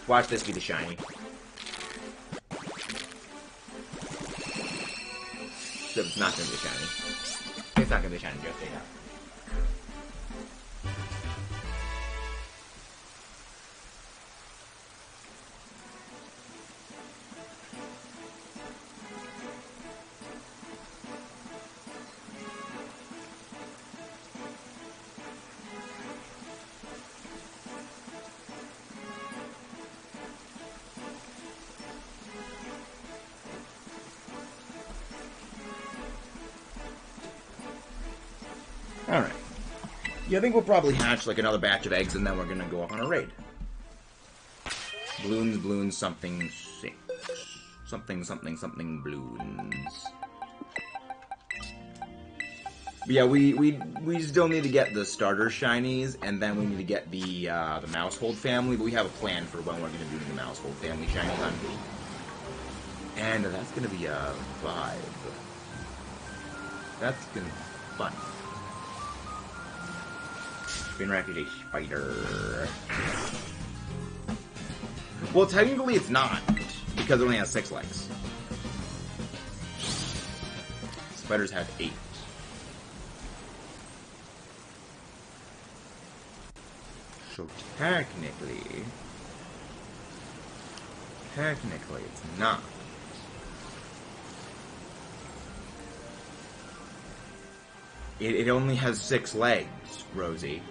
Watch this be the shiny. It's not going to be a shiny. It's not going to be a shiny just yet. Alright. Yeah, I think we'll probably hatch like another batch of eggs and then we're gonna go off on a raid. Bloons, something 6. Something bloons. But yeah, we still need to get the starter shinies, and then we need to get the Mousehold family, but we have a plan for when we're gonna do the Mousehold family shiny hunt. And that's gonna be a vibe. That's gonna be fun. Spinrack is a spider. Well, technically it's not, because it only has 6 legs. Spiders have 8. So technically it's not. It only has 6 legs, Rosie.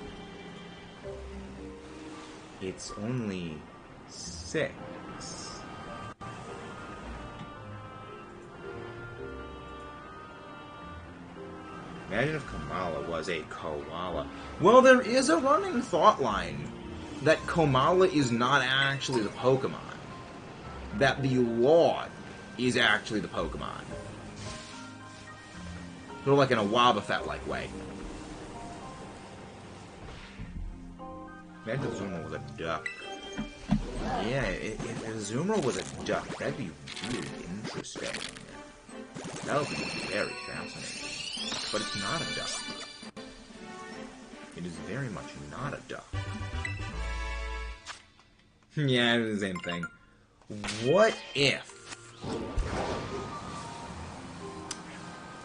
It's only 6. Imagine if Kamala was a koala. Well, there is a running thought line that Kamala is not actually the Pokemon. That the Lord is actually the Pokemon. Sort of like in a Wobbuffet-like way. Imagine if Zoomer was a duck. Yeah, if Zoomer was a duck, that'd be really interesting. That would be very fascinating. But it's not a duck. It is very much not a duck. Yeah, it's the same thing. What if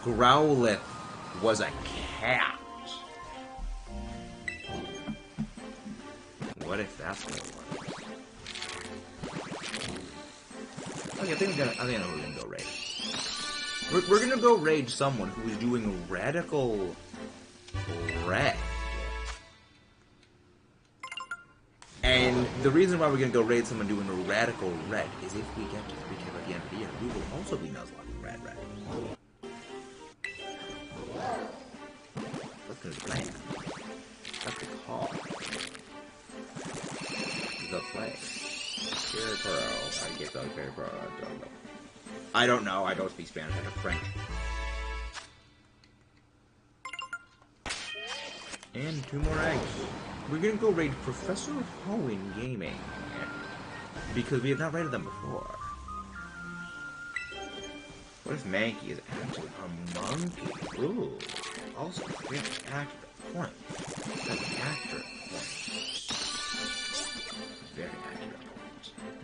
Growlithe was a cat? What if that's what it was? Okay, I think I know who we're gonna go raid. We're gonna go raid someone who is doing Radical Red. And the reason why we're gonna go raid someone doing a Radical Red is if we get to 3K by the end of the year, we will also be Nuzlocke Red. That's gonna be the plan. That's the call. The play. Fairy Pearl. I get the Fairy Pearl. I don't know. I don't speak Spanish. I know French. And 2 more eggs. We're gonna go raid Professor Hoenn Gaming. Because we have not raided them before. What if Mankey is actually a monkey? Ooh. Also, very accurate point. Very accurate point. Very accurate point.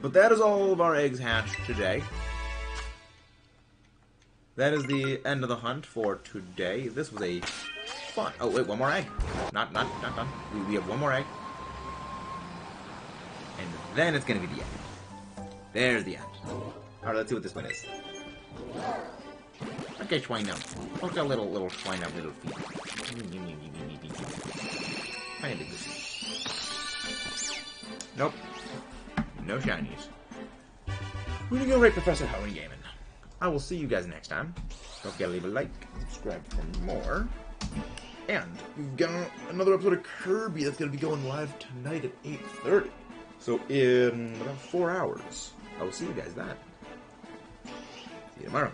But that is all of our eggs hatched today. That is the end of the hunt for today. This was a fun... Oh, wait, one more egg. Not done. We have one more egg. And then it's going to be the end. There's the end. Alright, let's see what this one is. Okay, Schweino. Okay, little Schweino, little feet. Tiny big goofy. Nope. No shinies. We're gonna go right Professor Hoenn Gaming. I will see you guys next time. Don't forget to leave a like, subscribe for more. And we've got another episode of Kirby that's going to be going live tonight at 8:30. So in about 4 hours. I will see you guys then. See you tomorrow.